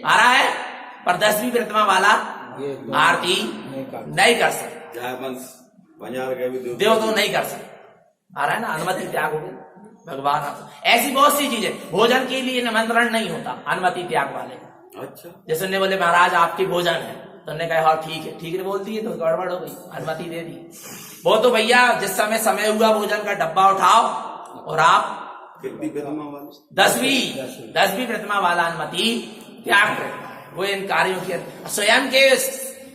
आ रहा है। पर 10वीं प्रतिमा वाला आरती नहीं कर सकता, देव तो नहीं कर सकता। आ रहा है ना, अनुमति त्याग हो गई भगवान। ऐसी बहुत सी चीजें, भोजन के लिए निमंत्रण नहीं होता अनुमति त्याग वाले। अच्छा, जैसे उन्हें बोले महाराज आपके भोजन है, तो उन्होंने कहा हाँ ठीक है बोल दिए तो गड़बड़ हो गई, अनुमति दे दी। वो तो भैया जिस समय हुआ भोजन का डब्बा उठाओ और आप 10वीं प्रतिमा वाला अनुमति त्याग कर, वो इन कार्यों की स्वयं के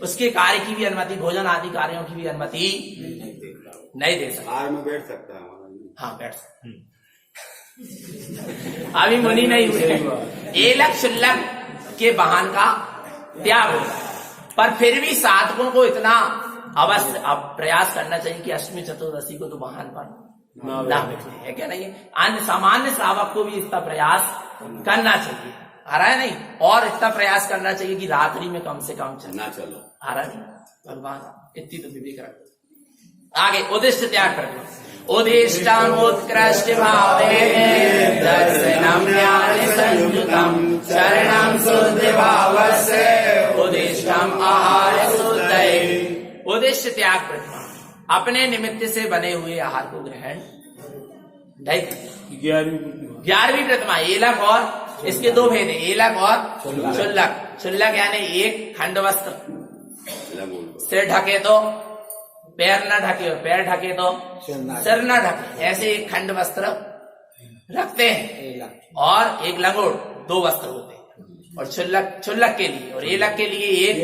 उसके कार्य की भी अनुमति, भोजन आदि कार्यों की भी अनुमति नहीं दे सकता। में बैठ सकता है, हाँ बैठ सकता। अभी मुनि नहीं हुए, एलक शुल्लक के वाहन का त्याग होगा। पर फिर भी साधकों को इतना अवश्य अब प्रयास करना चाहिए कि अष्टमी चतुर्दशी को तो वाहन पर ना बैठे, है क्या नहीं। अन्य सामान्य श्रावक को भी इतना प्रयास करना चाहिए, आ रहा है नहीं, और इतना प्रयास करना चाहिए कि रात्रि में कम से कम चलना चलो, आ रहा नहीं भगवान इतनी तो विवेक रखो। आगे उद्दिष्ट त्याग करना, उद्दिष्टम उत्कृष्ट भावे दर्शनम ज्ञान संयुतम शरणम शुद्ध भावस्य उद्दिष्टम आहार शुद्धये। उद्दिष्ट त्याग प्रतिमा, अपने निमित्त से बने हुए आहार को ग्रहण नहीं करना। 11वीं प्रतिमा एलक, और इसके दो भेद है, एलक और शुल्लक। शुल्लक यानी एक खंड वस्त्र, सिर ढके तो पैर न ढके, और पैर ढके तो सिर न ढके, ऐसे एक खंड वस्त्र रखते हैं। और एक लंगोट, 2 वस्त्र होते हैं। और शुल्लक के लिए और एलक के लिए एक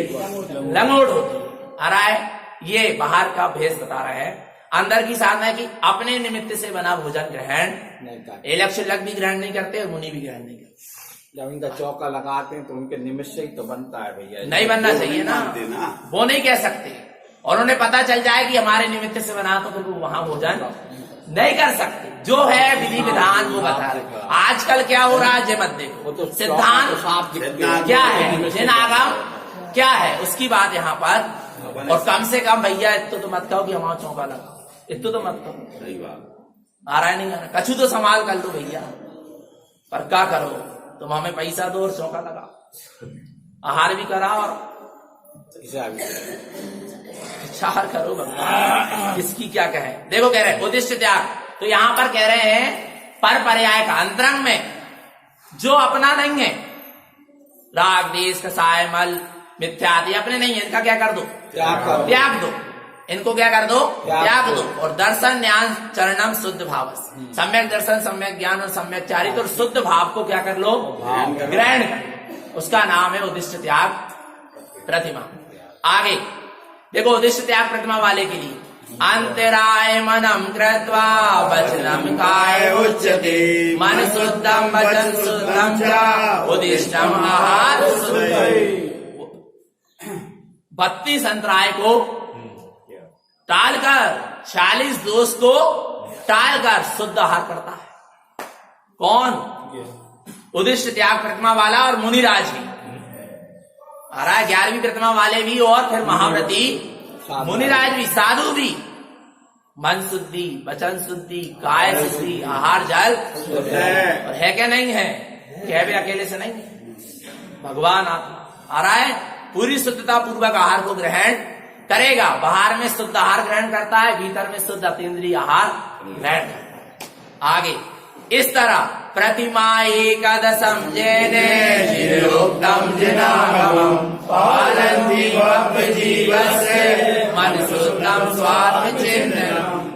लंगोट होती है। आ रहा है, ये बाहर का भेद बता रहा है। अंदर की साधना है कि अपने निमित्त से बना भोजन ग्रहण नहीं करते, एलक शुल्लक भी ग्रहण नहीं करते और मुनि भी ग्रहण नहीं करते। जब इनका चौका लगाते हैं तो उनके निमित्त से ही तो बनता है भैया, नहीं बनना चाहिए ना, वो नहीं कह सकते। और उन्हें पता चल जाए कि हमारे निमित्त से बना तो फिर वो वहां भोजन नहीं कर सकते। जो है विधि विधान वो बता रहे। आजकल क्या हो रहा है, मत देखो, सिद्धांत क्या है, जिन आगम क्या है उसकी बात यहाँ पर। और कम से कम भैया इतो तो मत कहो कि हमारा चौका लगाओ, इतो तो मत कहो। सही बात, आ रहा है नहीं आ रहा, कछु तो संभाल कर लो भैया। पर क्या करो, तुम हमें पैसा दो और चौका लगाओ, आहार भी कराओ और विचार करो भगवान इसकी क्या कहे। देखो कह रहे हैं उद्दिष्ट त्याग, तो यहां पर कह रहे हैं पर पर्याय का अंतरंग में जो अपना नहीं है, राग देश कसाय मल मिथ्यादि अपने नहीं है, इनका क्या कर दो, त्याग दो। इनको क्या कर दो, त्याग दो। और दर्शन ज्ञान चरणम शुद्ध भाव, सम्यक दर्शन सम्यक ज्ञान और सम्यक चारित्र और शुद्ध भाव को क्या कर लो, ग्रहण कर, उसका नाम है उद्दिष्ट त्याग प्रतिमा। आगे देखो उद्दिष्ट त्याग प्रतिमा वाले के लिए अंतराय मनम कृत्वा वचनम काय उच्यते, मन शुद्धम वचन शुद्धम च उद्दिष्टम आहार शुद्धये। 32 अंतराय को टालकर 40 दोष को टालकर शुद्ध आहार करता है। कौन, उद्दिष्ट त्याग प्रतिमा वाला और मुनिराज भी आ रहा है, 11वीं प्रतिमा वाले भी और फिर महाव्रती मुनिराज भी, साधु भी। मन शुद्धि, वचन शुद्धि, काय शुद्धि, आहार जल और है क्या नहीं है, क्या भी अकेले से नहीं, भगवान आ रहा है। पूरी शुद्धता पूर्वक आहार को ग्रहण करेगा, बाहर में शुद्ध आहार ग्रहण करता है, भीतर में शुद्ध अतीन्द्रिय आहार ग्रहण करता है। आगे इस तरह प्रतिमा एकदशम जेने जिनोक्तम जिनागमम पालन्ति भव्य जीवस्य मन शुद्धम स्वात्म चिन्ह।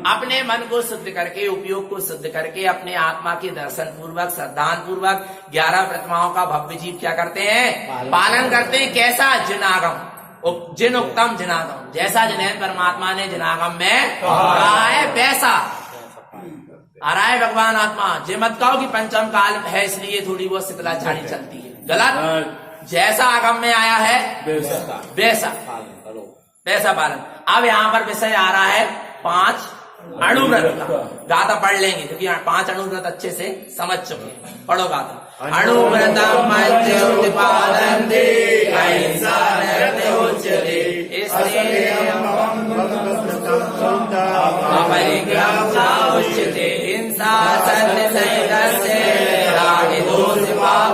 अपने मन को शुद्ध करके, उपयोग को शुद्ध करके, अपने आत्मा के दर्शन पूर्वक, श्रद्धान पूर्वक 11 प्रतिमाओं का भव्य जीव क्या करते हैं? पालन करते हैं। कैसा? जिनागम, जिन उक्तम जिनागम, जैसा जिन्हें परमात्मा ने जिनागम में कहा है वैसा आ रहा है भगवान आत्मा। जे मत कहो कि पंचम काल है इसलिए थोड़ी बहुत शीतला झाड़ी चलती है, गलत। जैसा आगम में आया है वैसा वैसा पालन। अब यहाँ पर विषय आ रहा है 5 अणुव्रत का। गाथा पढ़ लेंगे क्योंकि 5 अणुव्रत अच्छे से समझ चुके हैं। पढ़ो गाथा। अणुव्रतम मज्जोतिपादन्ते अहिंसा नैर्योच्यते अपरिग्रहं उच्यते हिंसा सत्यसहितस्य रागदोषभावादिकं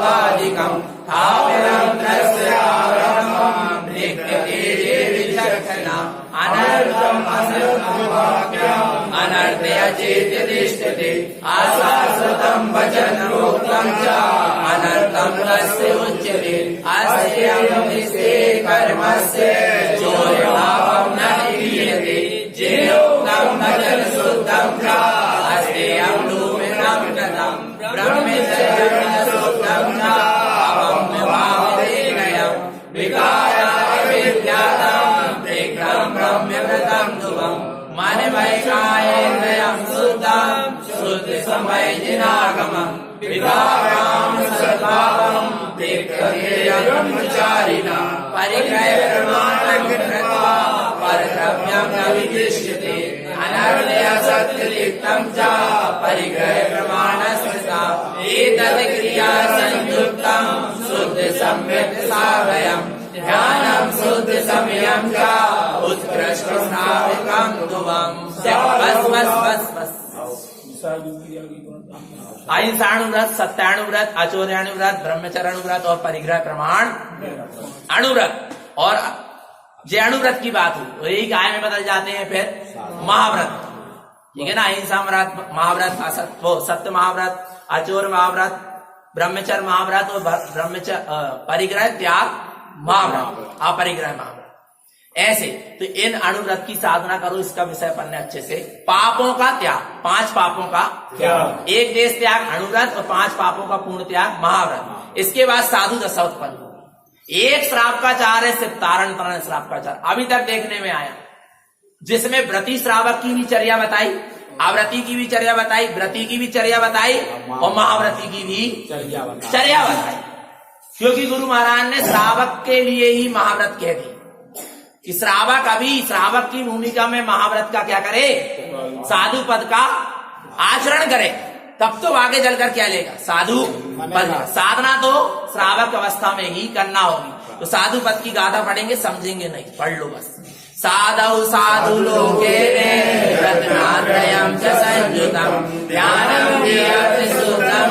थावरं तस्य आवरणं नित्यते विचक्षणम् अनर्थम् असत्यवाक्यम् अनर्थे अचेत्यतिष्ठते अशाश्वतं वचनोक्तं च अनर्थं तस्य उच्यते अस्यं निष्ठे कर्मस्य चोर्यभावं न क्रियते जिनोक्तं वचन शुद्धं च अस्तेयं लूमिनं कृतं ब्रह्मचर्यं शुद्धं च अवं विभावते नयं विकारा विद्यातं शीघ्रं ब्रह्मव्रतं ध्रुवम् मन वैकायेन्द्रियं शुद्धं शुद्ध समय जिनागमम् विकारां सद्भावं ब्रह्मचारिणा परिग्रह प्रमाणं कृत्वा परद्रव्यं न विदृश्यते अनर्थे असत्यलिप्तं च परिग्रह प्रमाणस्थिता एतद् क्रिया संयुक्तं शुद्ध सम्यक् सावयम् ध्यानं शुद्ध समयं च उत्कृष्ट श्राविकं ध्रुवम्। बस बस बस बस। अहिंसाणुव्रत, सत्याणुव्रत, आचौर्याणुव्रत, ब्रह्मचर्याणुव्रत और परिग्रह प्रमाण अणुव्रत। और जे अणुव्रत की बात हुई यही काय में बदल जाते हैं फिर महाव्रत। ठीक है ना? अहिंसा व्रत, महाव्रत, वो सत्य महाव्रत, आचौर्य महाव्रत, ब्रह्मचर्य महाव्रत और परिग्रह त्याग महाव्रत, अपरिग्रह महाव्रत। ऐसे तो इन अणुव्रत की साधना करो। इसका विषय पढ़ने अच्छे से। पापों का त्याग, 5 पापों का त्याग, 1 देश त्याग अणुव्रत और 5 पापों का पूर्ण त्याग महाव्रत। इसके बाद साधु दशा उत्पन्न होगी। 1 श्राप का चार है सिर्फ तारण तरण श्राप का चार अभी तक देखने में आया, जिसमें व्रती श्रावक की भी चर्या बताई, आवृत्ति की भी चर्या बताई, व्रती की भी चर्या बताई और महाव्रती की भी चर्या बताई। क्योंकि गुरु महाराज ने श्रावक के लिए ही महाव्रत कह दी कि श्रावक अभी श्रावक की भूमिका में महाव्रत का क्या करे? साधु पद का आचरण करे, तब तो आगे चलकर क्या लेगा? साधु पद। साधना तो श्रावक अवस्था में ही करना होगी। तो साधु पद की गाथा पढ़ेंगे, समझेंगे नहीं, पढ़ लो बस। साधौ साधु लोके रत्नात्रयं च संयुतं ध्यानं विहरति शुद्धं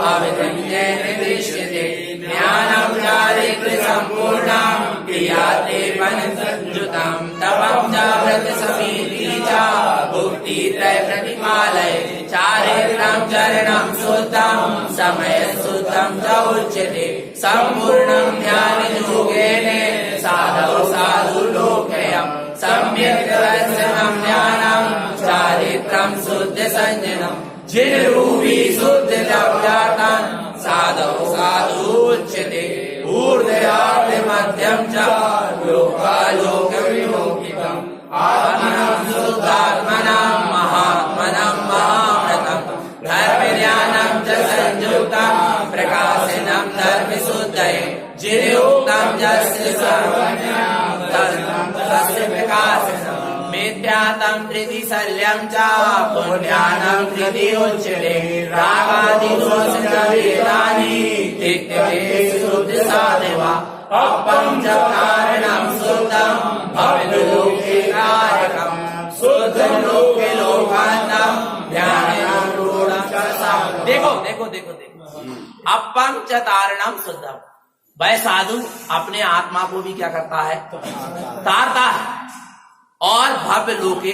अविद्येन दृश्यते ज्ञानं चारित्र्य सम्पूर्णं क्रियाते संयुतं तपं च व्रत समिति च भुक्ति त्रय प्रतिपालय चारित्रं चरणं शुद्धं समय शुद्धं च उच्यते सम्पूर्णं ध्यान योगेन साधौ साधु लोकयम् सम्यक् दर्शनं ज्ञानं चारित्रं शुद्ध संजनं जिन रूपी शुद्ध द्रव्यार्थं साधौ साधु उच्यते ऊर्ध्यार्थ मध्यम च लोकालोक विलोकितम् आत्मनं शुद्धात्मनं महात्मनं महाव्रतं धर्म ज्ञानं च संयुक्तं प्रकाशनं धर्म शुद्धये जिनोक्तं यस्य सर्वज्ञं तस्य प्रकाशनं मिथ्यातं धृति शल्यं च पुण्यानं धृति उच्यते रागादिदोष च वेदानि तिक्तते शुद्ध साधवा अपं च कारणं शुद्धं भवलोके कारकं शुद्ध लोके लोकान्तं ध्यानं रूढं च साधु। देखो देखो देखो देखो, अपं च तारणं शुद्धं। वह साधु अपने आत्मा को भी क्या करता है? तारता है। और भव्य लोके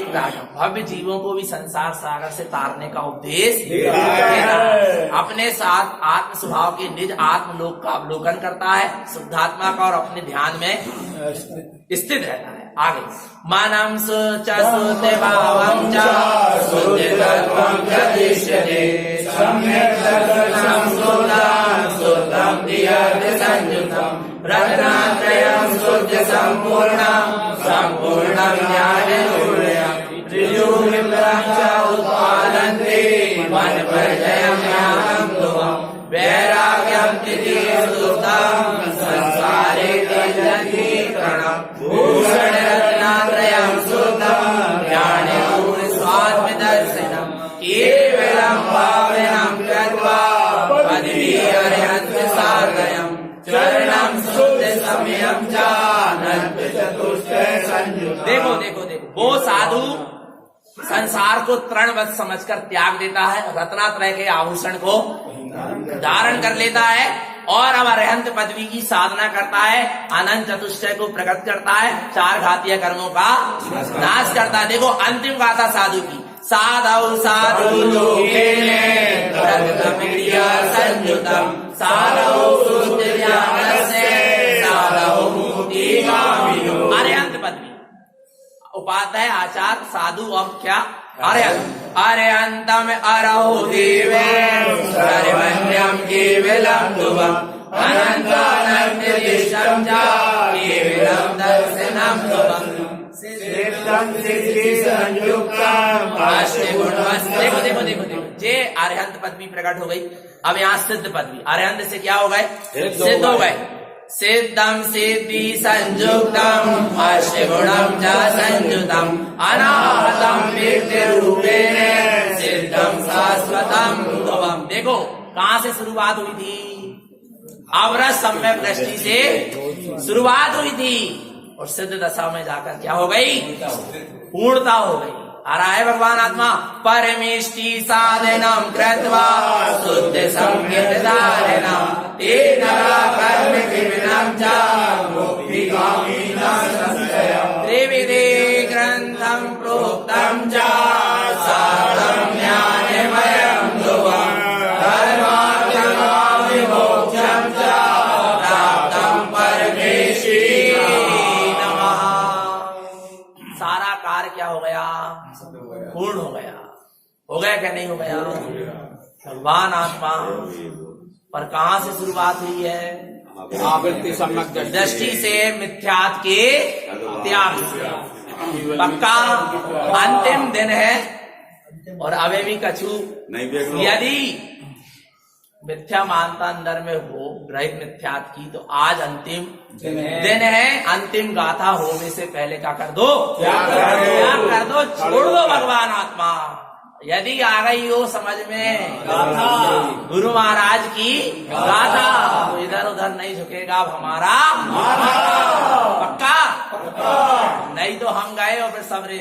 भव्य जीवों को भी संसार सागर से तारने का उपदेश देता है। अपने साथ आत्म स्वभाव के निज आत्मलोक का अवलोकन करता है, शुद्धात्मा का, और अपने ध्यान में स्थित रहता है। आगे मनम सुच सुते भावम च सुदितत्वं च दृश्यते सम्यक् दर्शनं शुद्धं धियते संयुतं रत्नात्रयं शुद्ध संपूर्णं ज्ञानपूर्णं ऋजुर्विमलं च उत्पादन्ते मनपर्जयं ज्ञानं ध्रुवं वैराग्यं तितिर्षुद्धं संसारे त्यजन्ति प्रणं भूषणरत्नात्रयं शुद्धं ज्ञानपूर्णस्वात्मदर्शनं केवलं भावनं कृत्वा पदवीर्हन्ति साधयं चरणं शुद्ध समयं जानन्ति चतुष्टय संयुतं। देखो देखो देखो, वो साधु संसार को तृणवत समझकर त्याग देता है, रत्नात्रय के आभूषण को धारण कर लेता है और अब अरहंत पदवी की साधना करता है, अनंत चतुष्टय को प्रकट करता है, चार घातीय कर्मों का नाश करता है। देखो अंतिम गाथा साधु की, साधौ साधु लोकेने प्रगतप्रिया संयुतम साधौ शुद्ध ज्ञानस्य साधौ मुक्तिगामिनो। अरहंत पदवी, उपाध्याय आचार्य साधु अब क्या अरहंत। अरहंतम अरहो देवे सर्वज्ञं केवलं ध्रुवम् अनन्तानन्ददिशं च केवलं दर्शनं ध्रुवम् सिद्धं सिद्धि संयुक्तम् अष्टगुणमस्ति। देखो देखो देखो देखो, जे अरहंत पदवी प्रकट हो गई। अब यहाँ सिद्ध पदवी, अरहंत से क्या हो गए? सिद्ध हो गए। सिद्धं सिद्धि संयुक्तम् अष्टगुणं च संयुतम् अनाहतं व्यक्तिरूपेण सिद्धं शाश्वतं ध्रुवम्। देखो कहाँ से शुरुआत हुई थी? अवरस सम्यक दृष्टि से शुरुआत हुई थी और सिद्ध दशा में जाकर क्या हो गई? पूर्णता हो गई। आ रहा है भगवान आत्मा, परमेष्टि साधनम कृत्वा शुद्ध संकेतधारणम तेन कर्म विघ्नं च मुक्तिगामिनः संशयः त्रिविधे ग्रन्थं प्रोक्तं च साधं ज्ञानमयं ध्रुवम् धर्मार्थं विमोक्षं च प्राप्तं परमेष्टि नमः। सारा कार्य क्या हो गया? पूर्ण हो गया। हो गया क्या नहीं हो गया? भगवान आत्मा पर कहाँ से शुरुआत हुई है? आवृत्ति सम्यक दृष्टि से मिथ्यात्व के त्याग से। पक्का अंतिम दिन है और अभी भी कछु यदि मिथ्या मानता अंदर में हो ग्रहित मिथ्यात्व की, तो आज अंतिम दिन है। अंतिम गाथा होने से पहले क्या कर दो? त्याग कर दो, छोड़ दो भगवान आत्मा। यदि आ गई हो समझ में गुरु महाराज की गाथा, तो इधर उधर नहीं झुकेगा अब हमारा पक्का। नहीं तो हम गए और फिर सबरे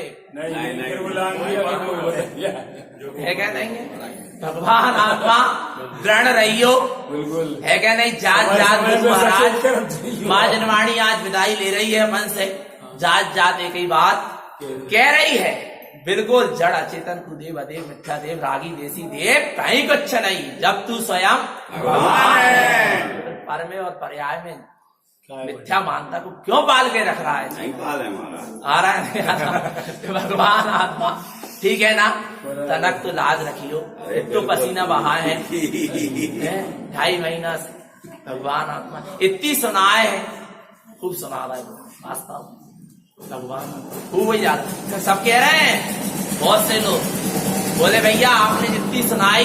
है क्या देंगे? भगवान आत्मा दृढ़ रहियो, है क्या नहीं? जात जात गुरु महाराज माँ जनवाणी आज विदाई ले रही है मन से। जात जात एक ही बात कह रही है, बिल्कुल जड़ अचेतन तू देव अदेव मिथ्या देव रागी देसी देव कहीं कुछ नहीं, जब तू स्वयं पर में और पर्याय में मिथ्या मानता को क्यों पाल के रख रहा है? नहीं पाले महाराज, आ रहा है भगवान आत्मा, ठीक है ना? तनक तो लाज रखियो, एक तो पसीना बहा है 2.5 महीना से। भगवान आत्मा इतनी सुनाए है, खूब सुना रहा है वास्तव भगवान खूब ही ज्यादा। सब कह रहे हैं, बहुत से लोग बोले भैया आपने जितनी सुनाई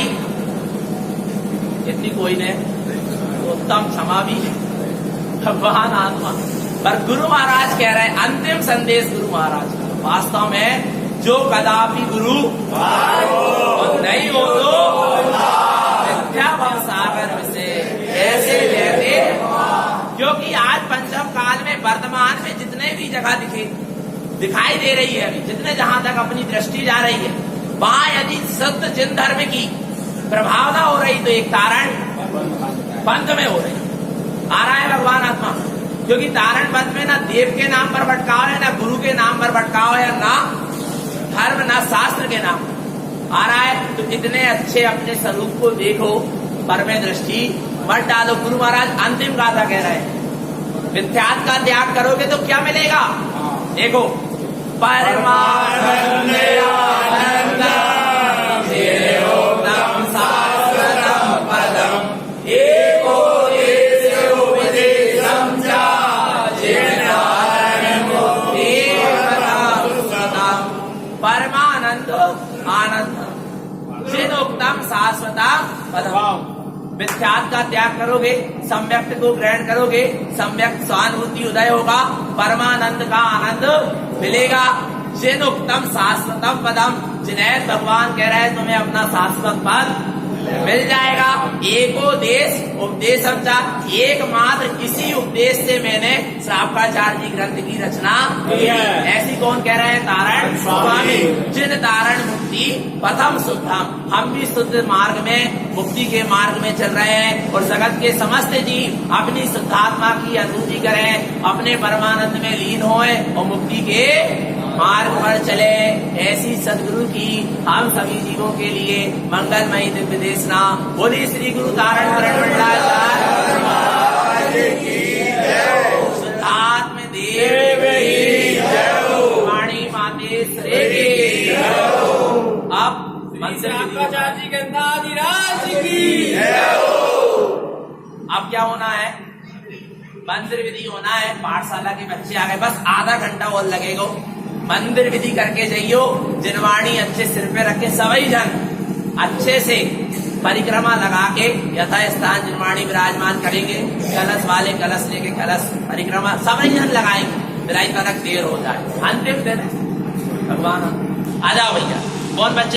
इतनी कोई ने, उत्तम क्षमा भी है भगवान आत्मा। पर गुरु महाराज कह रहे हैं, अंतिम संदेश गुरु महाराज का, वास्तव में जो कदापि गुरु नहीं हो तो मिथ्या भव सागर से ऐसे लेते। क्योंकि आज पंचम काल में वर्तमान में जितने भी जगह दिखाई दे रही है, अभी जितने जहां तक अपनी दृष्टि जा रही है, वहां यदि सत्य जिन धर्म की प्रभावना हो रही तो एक कारण पंथ में हो रही। आ रहा है भगवान आत्मा, क्योंकि तारण पद में ना देव के नाम पर भटकाव है, ना गुरु के नाम पर भटकाव है, ना धर्म, ना शास्त्र के नाम आ रहा है। तो इतने अच्छे अपने स्वरूप को देखो, पर में दृष्टि मत डालो। गुरु महाराज अंतिम गाथा कह रहे हैं, मिथ्यात्व का त्याग करोगे तो क्या मिलेगा? देखो, परमानंद परमानंद आनंद चिदोक्तम शाश्वता पदम। मिथ्यात्व का त्याग करोगे, सम्यक्त को ग्रहण करोगे, सम्यक्त स्वानुभूति उदय होगा, परमानंद का आनंद मिलेगा। चिदोक्तम शाश्वतम पदम, जिन्हें भगवान कह रहे हैं तुम्हें अपना शाश्वत पद मिल जाएगा। एकोदेश उपदेश समझा, एकमात्र इसी उपदेश से मैंने श्रावकाचार्य जी ग्रंथ की रचना की है। ऐसी कौन कह रहे हैं? तारण स्वामी। जिन तारण मुक्ति पथम शुद्धम, हम भी शुद्ध मार्ग में, मुक्ति के मार्ग में चल रहे हैं और जगत के समस्त जीव अपनी शुद्धात्मा की अनुभूति करें, अपने परमानंद में लीन होए और मुक्ति के मार्ग पर चले। ऐसी सदगुरु की हम सभी जीवों के लिए मंगलमयी दिव्य देशना। बोली श्री गुरु तारण मंडलाचार्य शुद्धात्म देव वाणी मातेश्वरी की। अब अब क्या होना है? मंदिर विधि होना है। पाठशाला के बच्चे आ गए, बस आधा घंटा और लगेगा। मंदिर विधि करके जाइयो, जिनवाणी अच्छे सिर पे रखे, सभी जन अच्छे से परिक्रमा लगा के यथा स्थान जिनवाणी विराजमान करेंगे। कलश वाले कलश लेके कलश परिक्रमा सभी जन लगाएंगे, फिर तक देर हो जाए। अंतिम दिन भगवान आ जाओ भैया। कौन बच्चे